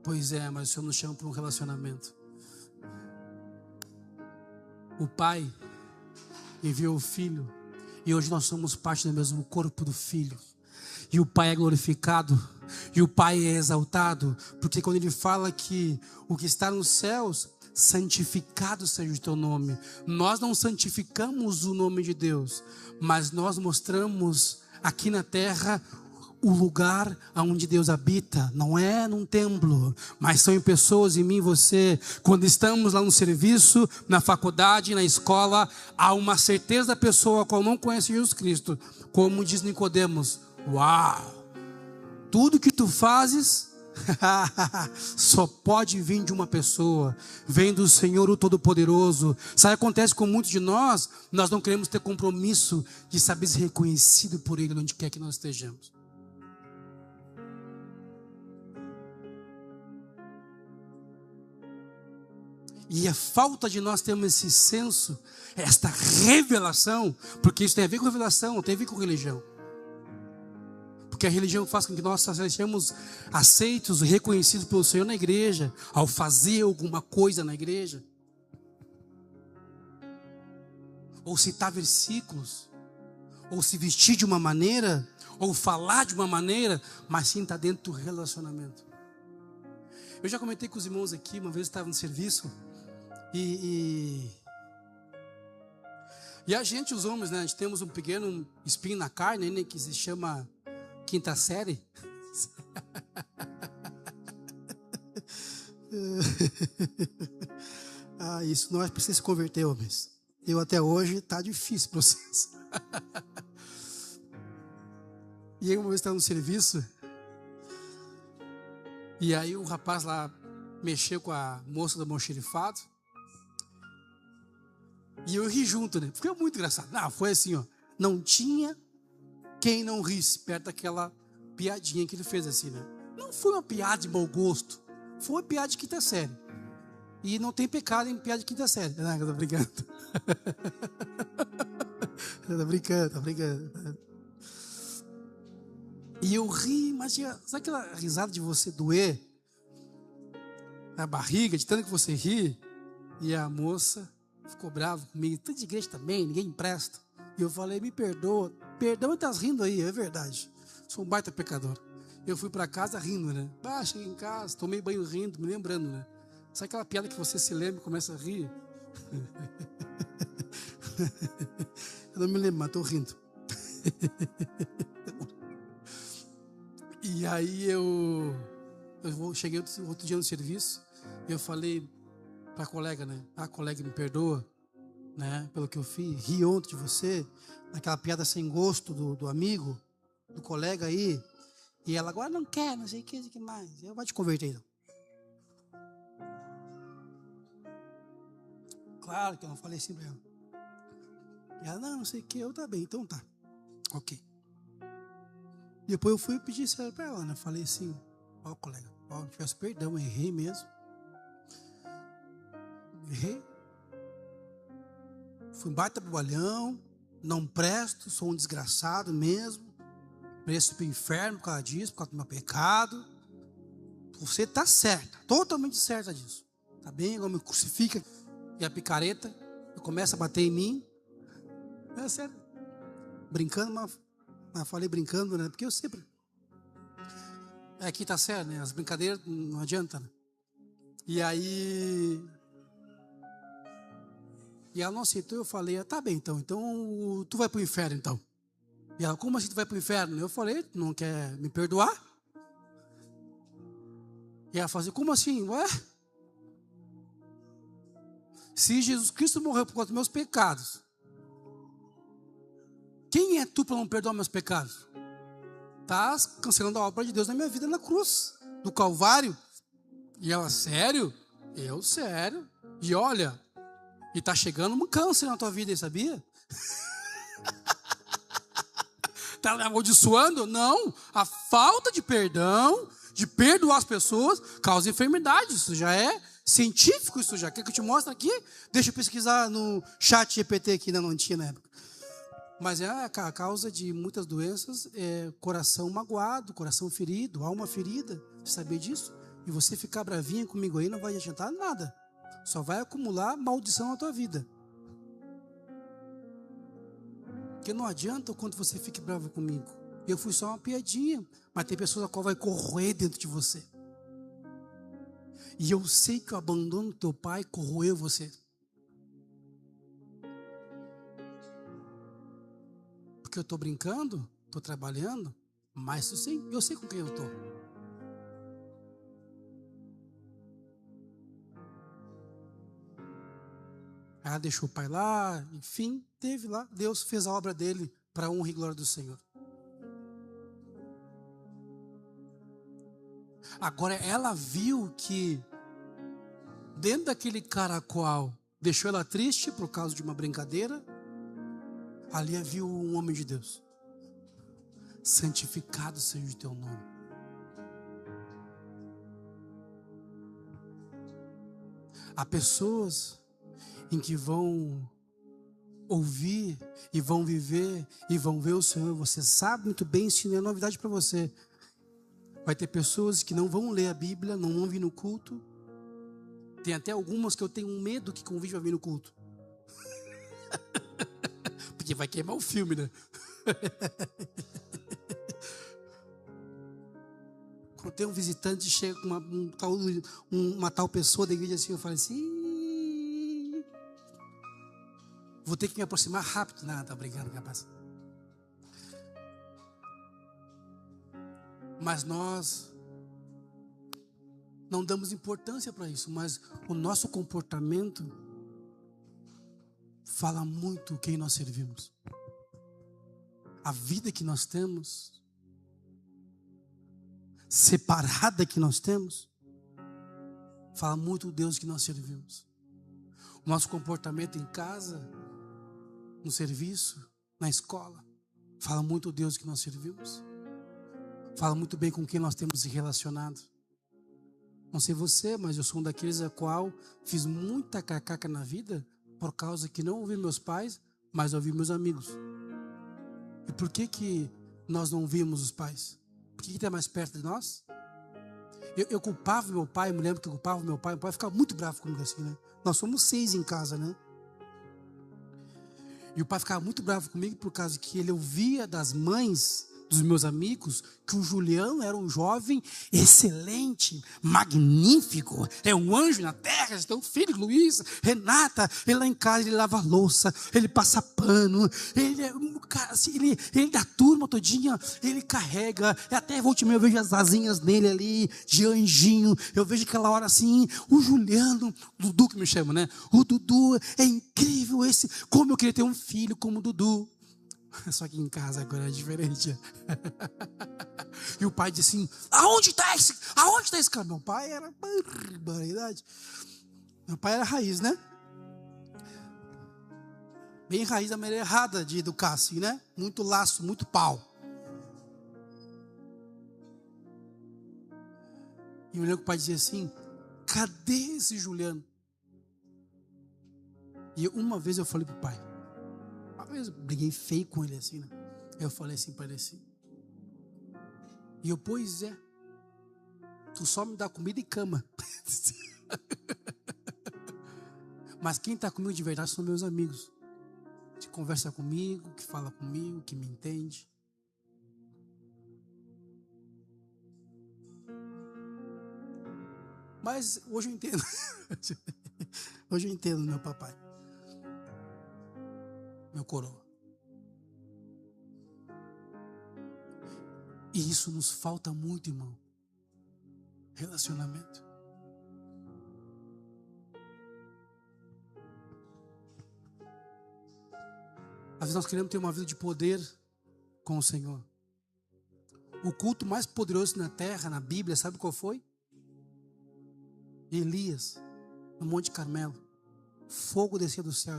Pois é, mas o Senhor nos chama para um relacionamento. O Pai enviou o Filho. E hoje nós somos parte do mesmo corpo do Filho. E o Pai é glorificado. E o Pai é exaltado. Porque quando Ele fala que o que está nos céus santificado seja o teu nome. Nós não santificamos o nome de Deus, mas nós mostramos aqui na terra o lugar onde Deus habita. Não é num templo, mas são em pessoas, em mim e você. Quando estamos lá no serviço, na faculdade, na escola, há uma certeza da pessoa a qual não conhece Jesus Cristo. Como diz Nicodemos: uau, tudo que tu fazes só pode vir de uma pessoa, vem do Senhor o Todo-Poderoso. Sabe o que acontece com muitos de nós? Nós não queremos ter compromisso de saber ser reconhecido por Ele onde quer que nós estejamos. E a falta de nós termos esse senso, esta revelação, porque isso tem a ver com revelação, não tem a ver com religião. Porque a religião faz com que nós sejamos aceitos e reconhecidos pelo Senhor na igreja, ao fazer alguma coisa na igreja, ou citar versículos, ou se vestir de uma maneira, ou falar de uma maneira, mas sim estar dentro do relacionamento. Eu já comentei com os irmãos aqui, uma vez eu estava no serviço, e a gente, os homens, né, a gente temos um pequeno espinho na carne, né, que se chama quinta série. Isso nós precisamos se converter, homens. Eu até hoje está difícil o processo. E aí uma vez estava no serviço, e aí o rapaz lá mexeu com a moça do almoxarifado, e eu ri junto, né? Foi muito engraçado. Foi assim, ó. Não tinha quem não risse perto daquela piadinha que ele fez assim, né? Não foi uma piada de mau gosto. Foi uma piada de quinta série. E não tem pecado em piada de quinta série. Não, eu tô brincando. Tô brincando. E eu ri, mas sabe aquela risada de você doer na barriga, de tanto que você ri? E a moça ficou brava comigo. Tudo de igreja também, ninguém empresta. E eu falei: me perdoa. Perdão, estás rindo aí, é verdade. Sou um baita pecador. Eu fui para casa rindo, né? Cheguei em casa, tomei banho rindo, me lembrando, né? Sabe aquela piada que você se lembra e começa a rir? Eu não me lembro, mas estou rindo. E aí eu cheguei outro dia no serviço, eu falei para a colega, né? Colega, me perdoa, né? Pelo que eu fiz, ri ontem de você, naquela piada sem gosto do amigo, do colega aí. E ela agora não quer, não sei o que mais. Eu vou te converter, então. Claro que eu não falei assim para ela. E ela, não sei o que, eu tá bem, então tá. Ok. Depois eu fui pedir isso para ela, né? Falei assim: colega, peço perdão, errei mesmo. Errei. Fui um baita bobalhão, não presto, sou um desgraçado mesmo. Mereço ir para o inferno por causa disso, por causa do meu pecado. Você está certa, totalmente certa disso. Tá bem? Agora me crucifica. E a picareta começa a bater em mim. É sério. Brincando, mas falei brincando, né? Porque eu sempre... Aqui tá certo, né? As brincadeiras não adianta, né? E aí... E ela não aceitou, eu falei: tá bem, então tu vai pro inferno, então. E ela: como assim tu vai pro inferno? Eu falei: tu não quer me perdoar? E ela falou assim: como assim? Ué? Se Jesus Cristo morreu por causa dos meus pecados, quem é tu para não perdoar meus pecados? Estás cancelando a obra de Deus na minha vida na cruz, do Calvário. E ela: sério? Eu: sério. E olha, e tá chegando um câncer na tua vida, sabia? Tá amaldiçoando? Não. A falta de perdão, de perdoar as pessoas, causa enfermidade. Isso já é científico, isso já. Quer que eu te mostre aqui? Deixa eu pesquisar no chat GPT, que ainda não tinha na época. Mas a causa de muitas doenças é coração magoado, coração ferido, alma ferida. Você sabia disso? E você ficar bravinha comigo aí não vai adiantar nada. Só vai acumular maldição na tua vida. Porque não adianta o quanto você fique bravo comigo. Eu fui só uma piadinha, mas tem pessoas a qual vai corroer dentro de você. E eu sei que o abandono do teu pai corroeu você. Porque eu estou brincando, estou trabalhando, mas eu sei com quem eu estou. Ela deixou o pai lá, enfim, teve lá. Deus fez a obra dele para a honra e glória do Senhor. Agora ela viu que dentro daquele caracol deixou ela triste por causa de uma brincadeira. Ali havia um homem de Deus. Santificado seja o teu nome. Há pessoas em que vão ouvir e vão viver e vão ver o Senhor. Você sabe muito bem, isso não é novidade para você. Vai ter pessoas que não vão ler a Bíblia, não vão vir no culto. Tem até algumas que eu tenho medo que convide a vir no culto. Porque vai queimar o filme, né? Quando tem um visitante, chega com uma tal pessoa da igreja assim, eu falo assim, vou ter que me aproximar rápido. Não, tá brincando, capaz. Mas nós não damos importância para isso, mas o nosso comportamento fala muito quem nós servimos. A vida que nós temos, separada que nós temos, fala muito do Deus que nós servimos. O nosso comportamento em casa, no serviço, na escola, fala muito do Deus que nós servimos. Fala muito bem com quem nós temos se relacionado. Não sei você, mas eu sou um daqueles a qual fiz muita cacaca na vida por causa que não ouvi meus pais, mas ouvi meus amigos. E por que nós não ouvimos os pais? Por que está mais perto de nós? Eu culpava meu pai, me lembro que eu culpava meu pai ficava muito bravo comigo assim, né? Nós somos 6 em casa, né? E o pai ficava muito bravo comigo por causa que ele ouvia das mães dos meus amigos que o Juliano era um jovem excelente, magnífico, é um anjo na terra. Tem um filho, Luiz, Renata, ele lá em casa, ele lava louça, ele passa pano, ele é um cara assim, ele da turma todinha, ele carrega, até volta e meia eu vejo as asinhas nele ali, de anjinho, eu vejo aquela hora assim, o Juliano, Dudu que me chama, né? O Dudu é incrível esse, como eu queria ter um filho como o Dudu. Só que em casa agora é diferente. E o pai disse assim, aonde está esse cara? Meu pai era barbaridade. Meu pai era raiz, né? Bem raiz da maneira errada de educar assim, né? Muito laço, muito pau. E eu lembro que o pai dizia assim, cadê esse Juliano? E uma vez eu falei pro pai, uma vez eu briguei feio com ele assim, né? Eu falei assim para ele assim, e eu, pois é, tu só me dá comida e cama. Mas quem está comigo de verdade são meus amigos. Que conversa comigo, que fala comigo, que me entende. Mas hoje eu entendo. Hoje eu entendo meu papai. Meu coroa. E isso nos falta muito, irmão. Relacionamento. Às vezes nós queremos ter uma vida de poder com o Senhor. O culto mais poderoso na terra, na Bíblia, sabe qual foi? Elias, no Monte Carmelo. Fogo descia do céu.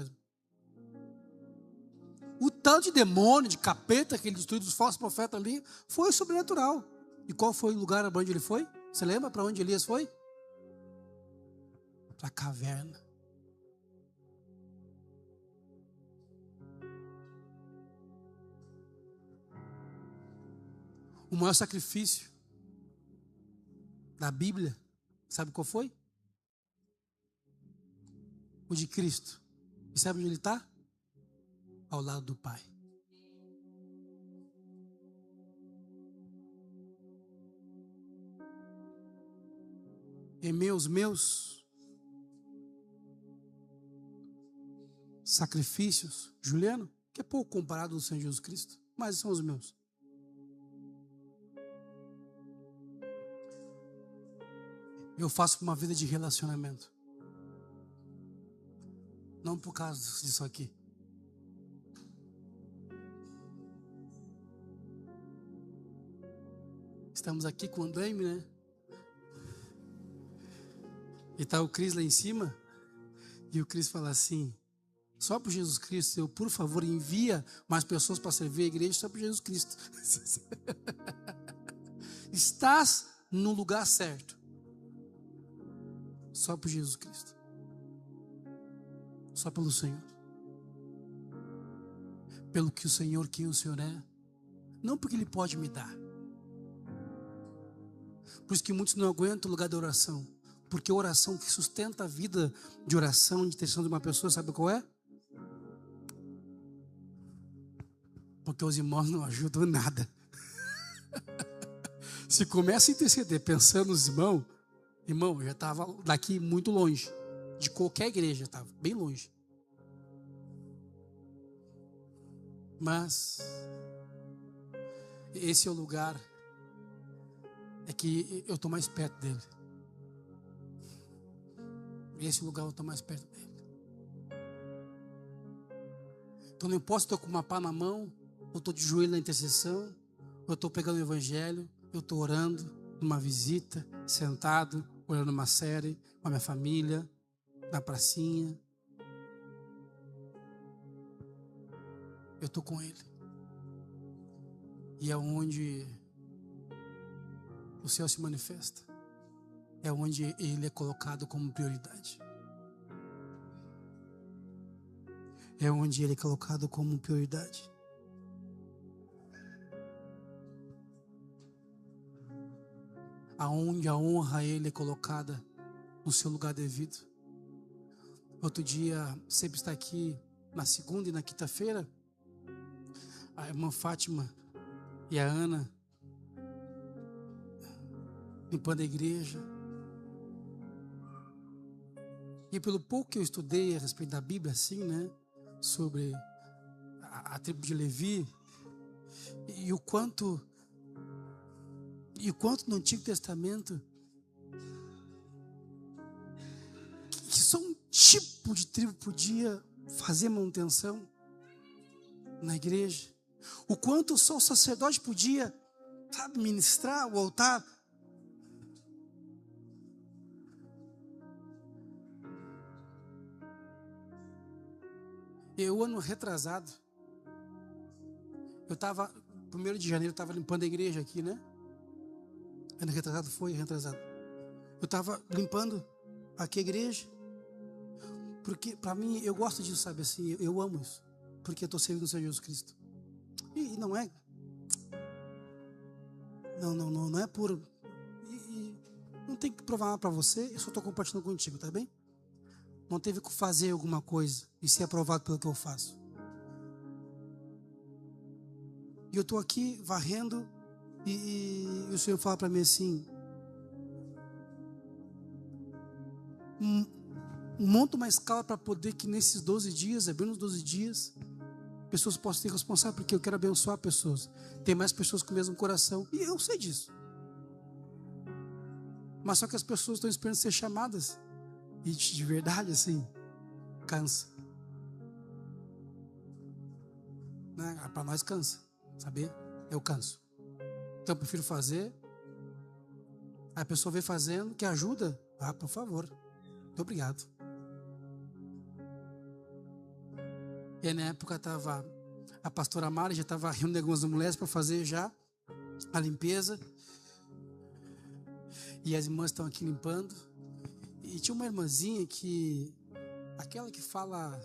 O tanto de demônio, de capeta que ele destruiu dos falsos profetas ali, foi sobrenatural. E qual foi o lugar para onde ele foi? Você lembra para onde Elias foi? Para a caverna. O maior sacrifício da Bíblia, sabe qual foi? O de Cristo. E sabe onde ele está? Ao lado do Pai. em meus sacrifícios, Juliano, que é pouco comparado ao Senhor Jesus Cristo, mas são os meus. Eu faço uma vida de relacionamento. Não por causa disso aqui. Estamos aqui com o andaime, né? E tá o Cris lá em cima. E o Cris fala assim: só por Jesus Cristo, eu, por favor, envia mais pessoas para servir a igreja só por Jesus Cristo. Estás no lugar certo. Só por Jesus Cristo. Só pelo Senhor. Pelo que o Senhor, quem o Senhor é. Não porque Ele pode me dar. Por isso que muitos não aguentam o lugar da oração. Porque a oração que sustenta a vida de oração, de intercessão de uma pessoa, sabe qual é? Porque os irmãos não ajudam em nada. Se começa a interceder pensando nos irmãos, irmão, eu já estava daqui muito longe. De qualquer igreja, estava bem longe. Mas esse é o lugar é que eu estou mais perto dele. Esse lugar eu estou mais perto dele. Então não importa se estou com uma pá na mão, eu estou de joelho na intercessão, eu estou pegando o evangelho, eu estou orando numa visita, sentado, olhando uma série com a minha família, na pracinha. Eu estou com ele. E é onde o céu se manifesta. É onde ele é colocado como prioridade. É onde ele é colocado como prioridade. Aonde a honra a ele é colocada no seu lugar devido. Outro dia, sempre está aqui na segunda e na quinta-feira, a irmã Fátima e a Ana limpando a igreja. E pelo pouco que eu estudei a respeito da Bíblia, assim, né, sobre a tribo de Levi, e o quanto no Antigo Testamento que só um tipo de tribo podia fazer manutenção na igreja, o quanto só o sacerdote podia, sabe, ministrar o altar. Eu, ano retrasado, eu estava, 1º de janeiro, eu estava limpando a igreja aqui, né? Ano retrasado foi, retrasado. Eu estava limpando aqui a igreja, porque para mim, eu gosto disso, sabe, assim, eu amo isso, porque eu estou servindo o Senhor Jesus Cristo. E não é, não é por, não tem que provar nada para você, eu só estou compartilhando contigo, tá bem? Não teve que fazer alguma coisa e ser aprovado pelo que eu faço. E eu estou aqui varrendo e o Senhor fala para mim assim: monta uma escala para poder que nesses 12 dias, bem nos 12 dias, pessoas possam ter responsável, porque eu quero abençoar pessoas. Tem mais pessoas com o mesmo coração. E eu sei disso. Mas só que as pessoas estão esperando ser chamadas. E de verdade, assim, cansa. Né? Para nós cansa, saber? Eu canso. Então eu prefiro fazer. Aí a pessoa vem fazendo, que ajuda. Ah, por favor. Muito obrigado. E aí, na época estava a pastora Mari, já estava reunindo algumas mulheres para fazer já a limpeza. E as irmãs estão aqui limpando. E tinha uma irmãzinha que, aquela que fala,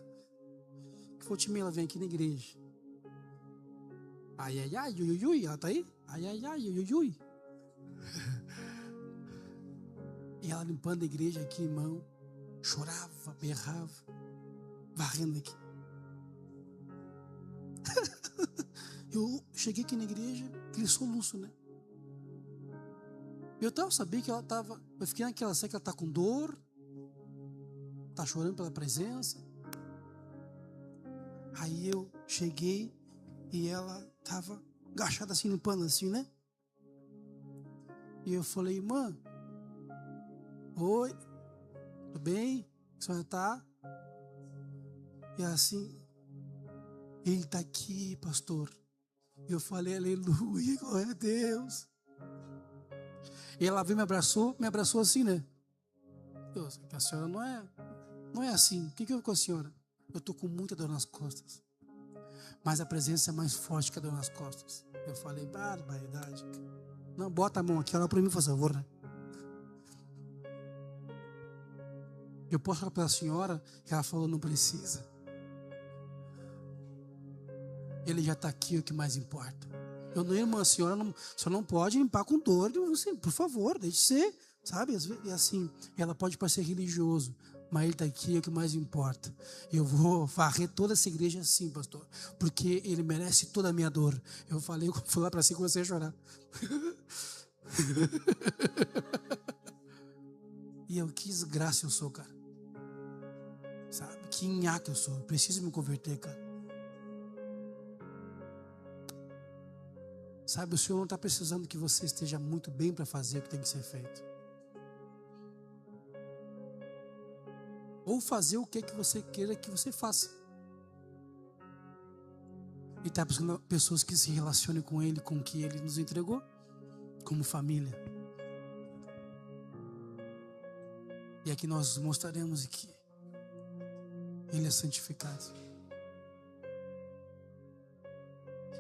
que volta e meia ela vem aqui na igreja. Ai, ai, ai, ui, ui, ui, ela tá aí? Ai, ai, ai, ui, ui, ui. E ela limpando a igreja aqui, irmão, chorava, berrava, varrendo aqui. Eu cheguei aqui na igreja, aquele soluço, né? Eu sabia que ela estava. Eu fiquei naquela, sei que ela está com dor, está chorando pela presença. Aí eu cheguei e ela estava agachada assim, limpando assim, né? E eu falei, irmã, oi, tudo bem? A senhora está? E assim, ele está aqui, pastor. Eu falei, aleluia, glória a Deus. E ela veio, me abraçou assim, né? Deus, a senhora não é assim. O que houve com a senhora? Eu estou com muita dor nas costas. Mas a presença é mais forte que a dor nas costas. Eu falei, barbaridade. Não, bota a mão aqui, olha para mim, por favor, né? Eu posso falar para a senhora que ela falou, não precisa. Ele já está aqui, o que mais importa. Eu não, irmã, a senhora não pode limpar com dor, por favor, deixe ser, sabe? E assim, ela pode parecer religioso, mas ele está aqui, é o que mais importa. Eu vou varrer toda essa igreja assim, pastor, porque ele merece toda a minha dor. Eu falei, fui lá para cima e comecei a chorar. E eu, que desgraça eu sou, cara. Sabe? Que nhaque eu sou. Eu preciso me converter, cara. Sabe, o Senhor não está precisando que você esteja muito bem para fazer o que tem que ser feito. Ou fazer o que você queira que você faça. Ele está buscando pessoas que se relacionem com Ele, com o que Ele nos entregou, como família. E aqui nós mostraremos que Ele é santificado.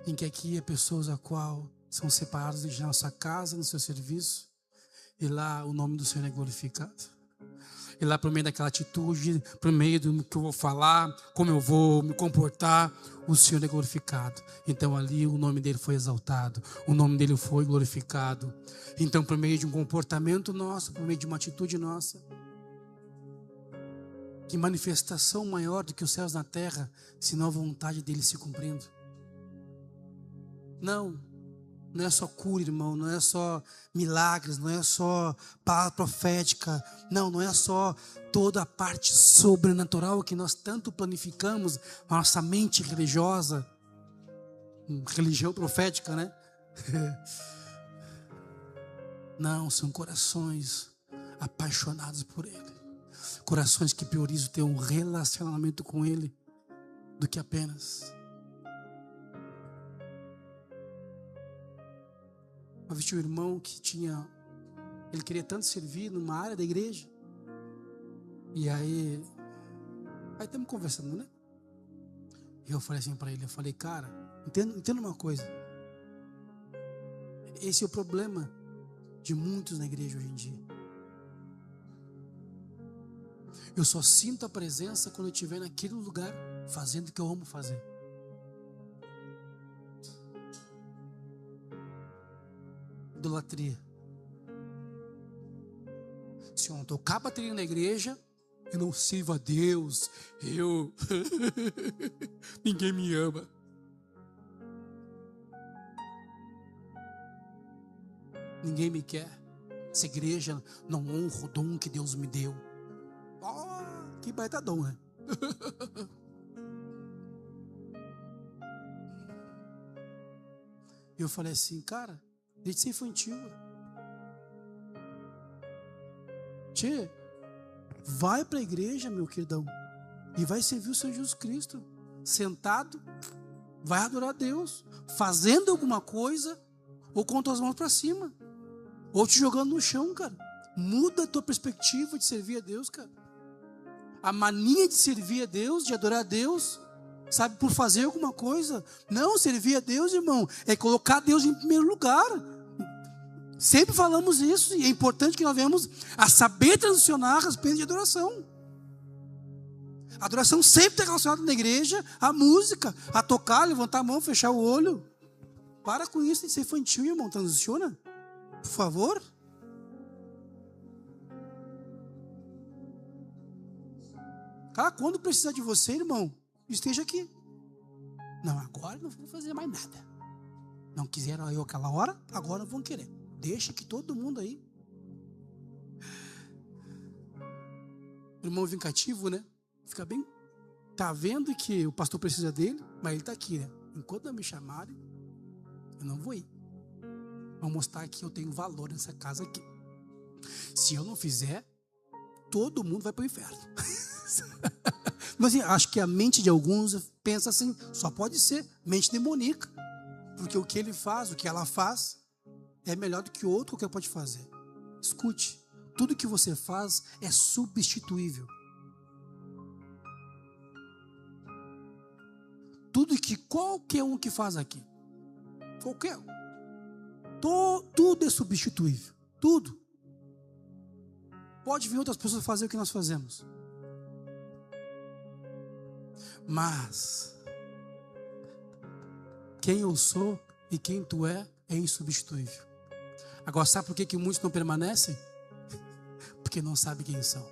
Em que aqui é pessoas a qual são separadas de nossa casa, no seu serviço, e lá o nome do Senhor é glorificado. E lá por meio daquela atitude, por meio do que eu vou falar, como eu vou me comportar, o Senhor é glorificado. Então ali o nome dele foi exaltado, o nome dele foi glorificado. Então por meio de um comportamento nosso, por meio de uma atitude nossa, que manifestação maior do que os céus na terra, senão a vontade dele se cumprindo. Não é só cura, irmão, não é só milagres, não é só palavra profética, não é só toda a parte sobrenatural que nós tanto planificamos, a nossa mente religiosa, religião profética, né? Não, são corações apaixonados por Ele, corações que priorizam ter um relacionamento com Ele do que apenas. Eu vi um irmão que ele queria tanto servir numa área da igreja. E aí estamos conversando, né? E eu falei assim para ele, cara, entenda uma coisa. Esse é o problema de muitos na igreja hoje em dia. Eu só sinto a presença quando eu estiver naquele lugar fazendo o que eu amo fazer. Idolatria. Se eu não tocar bateria na igreja, eu não sirvo a Deus, ninguém me ama. Ninguém me quer. Essa igreja não honra o dom que Deus me deu. Oh, que baita dom, né? Eu falei assim, cara, deixa de ser infantil. Tchê, vai para a igreja, meu queridão, e vai servir o Senhor Jesus Cristo. Sentado, vai adorar a Deus, fazendo alguma coisa, ou com as mãos para cima, ou te jogando no chão, cara. Muda a tua perspectiva de servir a Deus, cara. A mania de servir a Deus, de adorar a Deus, sabe, por fazer alguma coisa. Não, servir a Deus, irmão, é colocar Deus em primeiro lugar. Sempre falamos isso, e é importante que nós venhamos a saber transicionar a respeito de adoração. A adoração sempre está relacionada na igreja à música, a tocar, levantar a mão, fechar o olho. Para com isso de ser infantil, irmão, transiciona, por favor. Cara, quando precisar de você, irmão, esteja aqui. Não, agora não vou fazer mais nada. Não quiseram eu aquela hora, agora vão querer. Deixa que todo mundo aí irmão vingativo, né? Fica bem. Tá vendo que o pastor precisa dele, mas ele está aqui, né? Enquanto não me chamarem, eu não vou ir. Vou mostrar que eu tenho valor nessa casa aqui. Se eu não fizer, todo mundo vai para o inferno. Mas assim, acho que a mente de alguns pensa assim, só pode ser mente demoníaca. Porque o que ele faz, o que ela faz, é melhor do que o outro qualquer pode fazer. Escute, tudo que você faz é substituível. Tudo que qualquer um que faz aqui, qualquer um, tudo é substituível, tudo. Pode vir outras pessoas fazer o que nós fazemos, mas quem eu sou e quem tu é insubstituível. Agora, sabe por que muitos não permanecem? Porque não sabem quem são.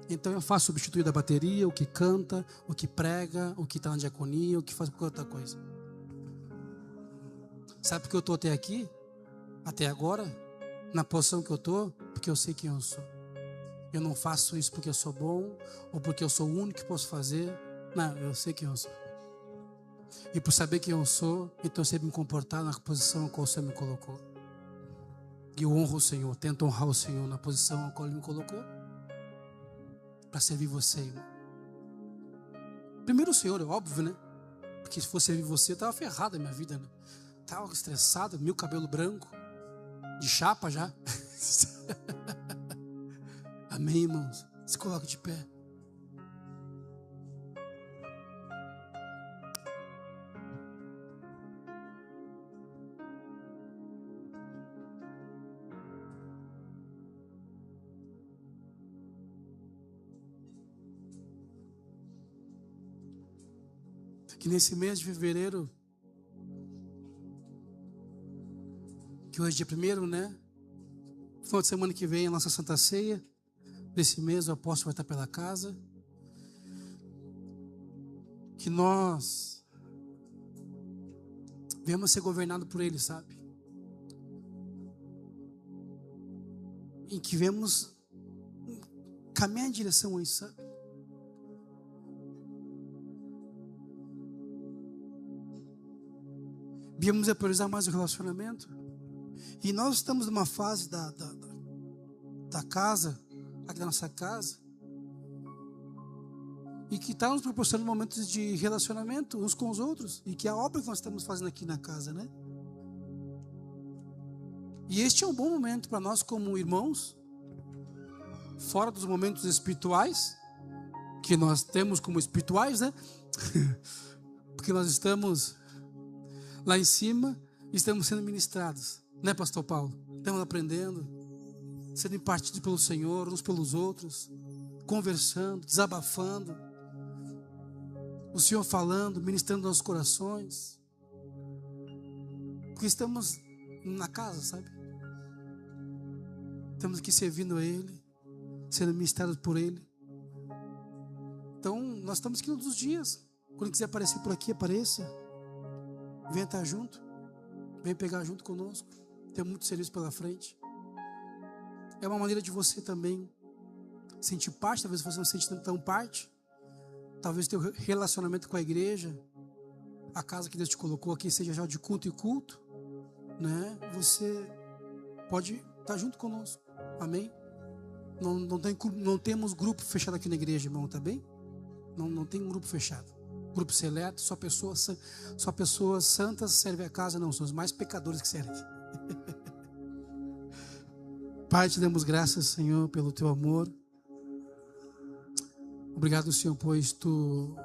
Então eu faço substituir da bateria, o que canta, o que prega, o que está na diaconia, o que faz qualquer outra coisa. Sabe por que eu estou até aqui? Até agora? Na posição que eu estou? Porque eu sei quem eu sou. Eu não faço isso porque eu sou bom, ou porque eu sou o único que posso fazer. Não, eu sei quem eu sou. E por saber quem eu sou, então eu sei me comportar na posição a qual o Senhor me colocou. E eu honro o Senhor, tento honrar o Senhor na posição a qual Ele me colocou. Para servir você, irmão. Primeiro o Senhor, é óbvio, né? Porque se fosse servir você, eu estava ferrado na minha vida, né? Estava estressado, meu cabelo branco, de chapa já. Amém, irmãos? Se coloque de pé. Que nesse mês de fevereiro, que hoje é dia 1º, né? Final de semana que vem a nossa Santa Ceia. Nesse mês o apóstolo vai estar pela casa. Que nós venhamos ser governados por Ele, sabe? E que venhamos caminhar em direção a isso, sabe? Viemos a priorizar mais o relacionamento. E nós estamos numa fase da casa, aqui da nossa casa, e que está nos proporcionando momentos de relacionamento uns com os outros. E que é a obra que nós estamos fazendo aqui na casa, né? E este é um bom momento para nós como irmãos, fora dos momentos espirituais, que nós temos como espirituais, né? Porque nós estamos lá em cima, estamos sendo ministrados, né, pastor Paulo? Estamos aprendendo, sendo impartidos pelo Senhor, uns pelos outros, conversando, desabafando, o Senhor falando, ministrando nossos corações, porque estamos na casa, sabe? Estamos aqui servindo a Ele, sendo ministrados por Ele. Então, nós estamos aqui todos os dias. Quando quiser aparecer por aqui, apareça. Venha estar junto, venha pegar junto conosco. Tem muito serviço pela frente. É uma maneira de você também sentir parte. Talvez você não sente tão parte. Talvez o teu relacionamento com a igreja, a casa que Deus te colocou aqui, seja já de culto e culto, né? Você pode estar junto conosco. Amém? Não temos grupo fechado aqui na igreja, irmão, tá bem? Não tem um grupo fechado. Grupo seleto, só pessoas santas servem a casa, não, são os mais pecadores que servem. Pai, te damos graças, Senhor, pelo teu amor. Obrigado, Senhor, pois tu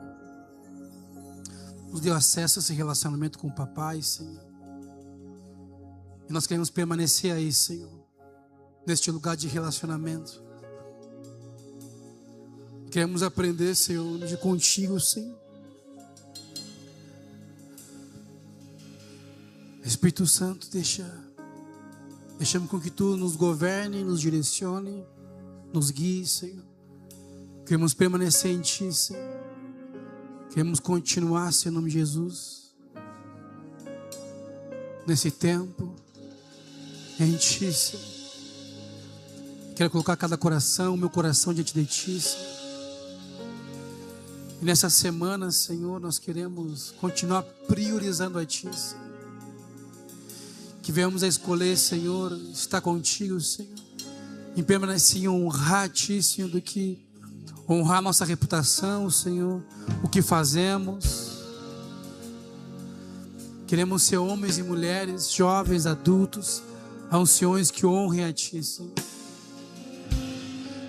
nos deu acesso a esse relacionamento com o papai, Senhor. E nós queremos permanecer aí, Senhor, neste lugar de relacionamento. Queremos aprender, Senhor, de contigo, Senhor. Espírito Santo, deixamos com que Tu nos governe, nos direcione, nos guie, Senhor. Queremos permanecer em Ti, Senhor. Queremos continuar, Senhor, em nome de Jesus. Nesse tempo, em Ti, Senhor. Quero colocar cada coração, meu coração diante de Ti, Senhor. E nessa semana, Senhor, nós queremos continuar priorizando a Ti, Senhor. Que venhamos a escolher, Senhor, estar contigo, Senhor. E permanecer em honrar a Ti, Senhor, do que honrar nossa reputação, Senhor, o que fazemos. Queremos ser homens e mulheres, jovens, adultos, anciões que honrem a Ti, Senhor.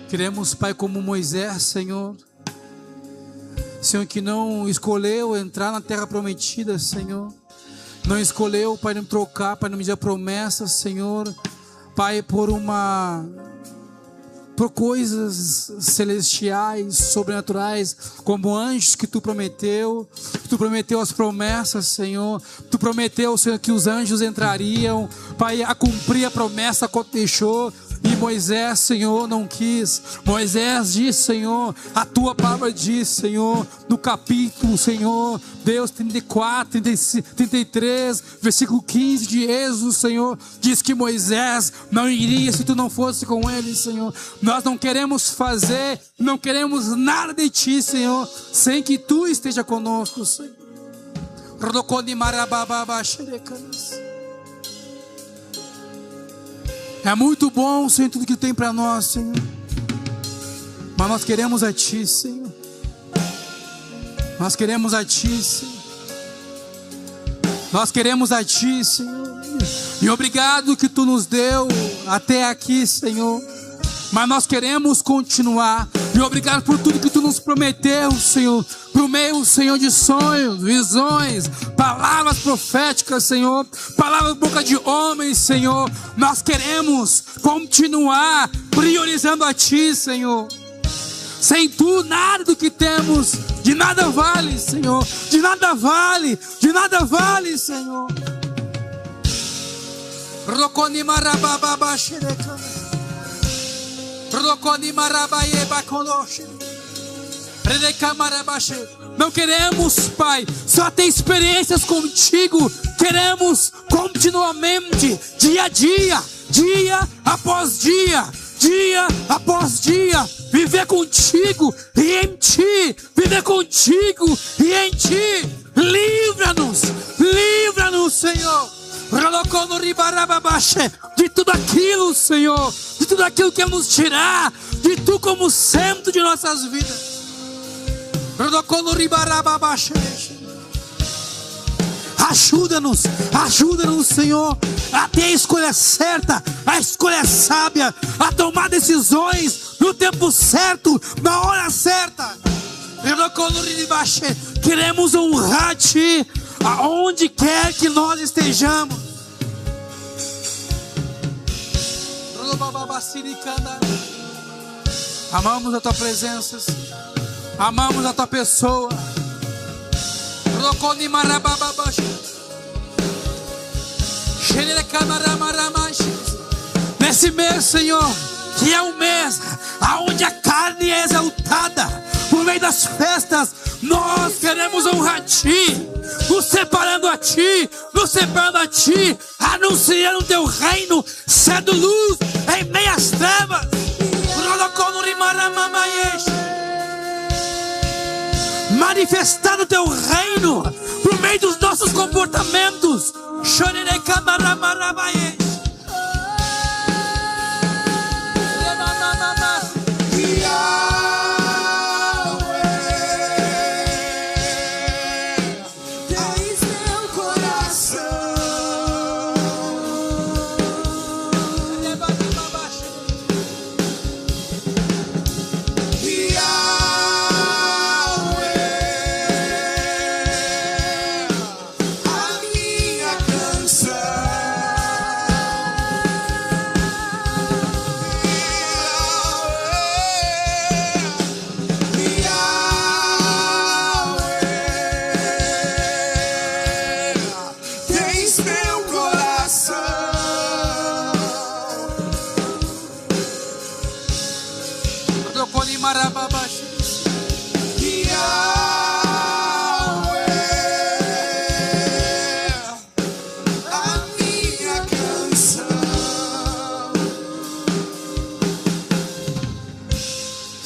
Queremos, Pai, como Moisés, Senhor, Senhor, que não escolheu entrar na terra prometida, Senhor. Não escolheu, Pai, não trocar, Pai, não medir a promessa, Senhor. Pai, por coisas celestiais, sobrenaturais, como anjos que Tu prometeu. Tu prometeu as promessas, Senhor. Tu prometeu, Senhor, que os anjos entrariam, Pai, a cumprir a promessa que deixou. E Moisés, Senhor, não quis. Moisés diz, Senhor, a Tua palavra diz, Senhor, no capítulo, Senhor, Deus, 34, 33, versículo 15 de Êxodo, Senhor, diz que Moisés não iria se Tu não fosse com ele, Senhor. Nós não queremos fazer, não queremos nada de Ti, Senhor, sem que Tu esteja conosco, Senhor. É muito bom, Senhor, tudo que tem para nós, Senhor. Mas nós queremos a Ti, Senhor. Nós queremos a Ti, Senhor. Nós queremos a Ti, Senhor. E obrigado que Tu nos deu até aqui, Senhor. Mas nós queremos continuar. E obrigado por tudo que Tu nos prometeu, Senhor. Por meio, Senhor, de sonhos, visões, palavras proféticas, Senhor. Palavras da boca de homens, Senhor. Nós queremos continuar priorizando a Ti, Senhor. Sem Tu, nada do que temos, de nada vale, Senhor. De nada vale, de nada vale, Senhor. Não queremos, Pai, só ter experiências contigo. Queremos continuamente, dia a dia, dia após dia, dia após dia, viver contigo e em Ti, viver contigo e em Ti. Livra-nos, livra-nos, Senhor, de tudo aquilo, Senhor, de tudo aquilo que quer nos tirar de Tu como centro de nossas vidas. Ajuda-nos, ajuda-nos, Senhor, a ter a escolha certa, a escolha sábia, a tomar decisões no tempo certo, na hora certa. Queremos honrar Ti aonde quer que nós estejamos. Amamos a Tua presença, amamos a Tua pessoa. Nesse mês, Senhor, que é um mês onde a carne é exaltada, por meio das festas, nós queremos honrar Ti, nos separando a Ti, anunciando o Teu reino, sendo luz em meias trevas. Manifestando o Teu reino por meio dos nossos comportamentos.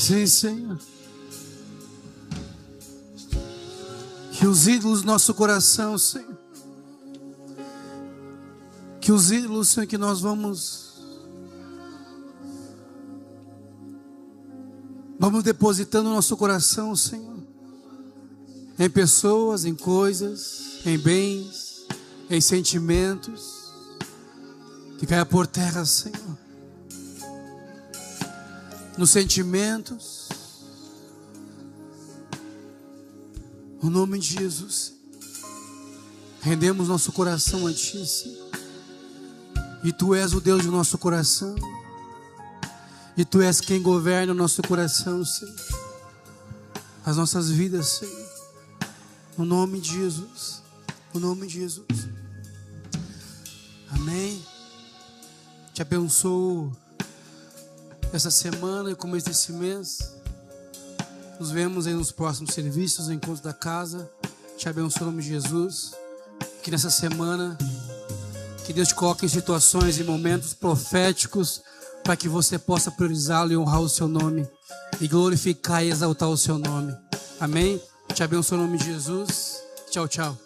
Sim, Senhor. Que os ídolos do nosso coração, Senhor. Que os ídolos, Senhor, que nós vamos depositando no nosso coração, Senhor. Em pessoas, em coisas, em bens, em sentimentos. Que caia por terra, Senhor. Nos sentimentos. No nome de Jesus. Rendemos nosso coração a Ti, Senhor. E Tu és o Deus do nosso coração. E Tu és quem governa o nosso coração, Senhor. As nossas vidas, Senhor. No nome de Jesus. No nome de Jesus. Amém. Te abençoo essa semana e começo desse mês. Nos vemos aí nos próximos serviços, no encontro da casa. Te abençoo em nome de Jesus. Que nessa semana, que Deus te coloque em situações e momentos proféticos para que você possa priorizá-lo e honrar o seu nome. E glorificar e exaltar o seu nome. Amém? Te abençoo em nome de Jesus. Tchau, tchau.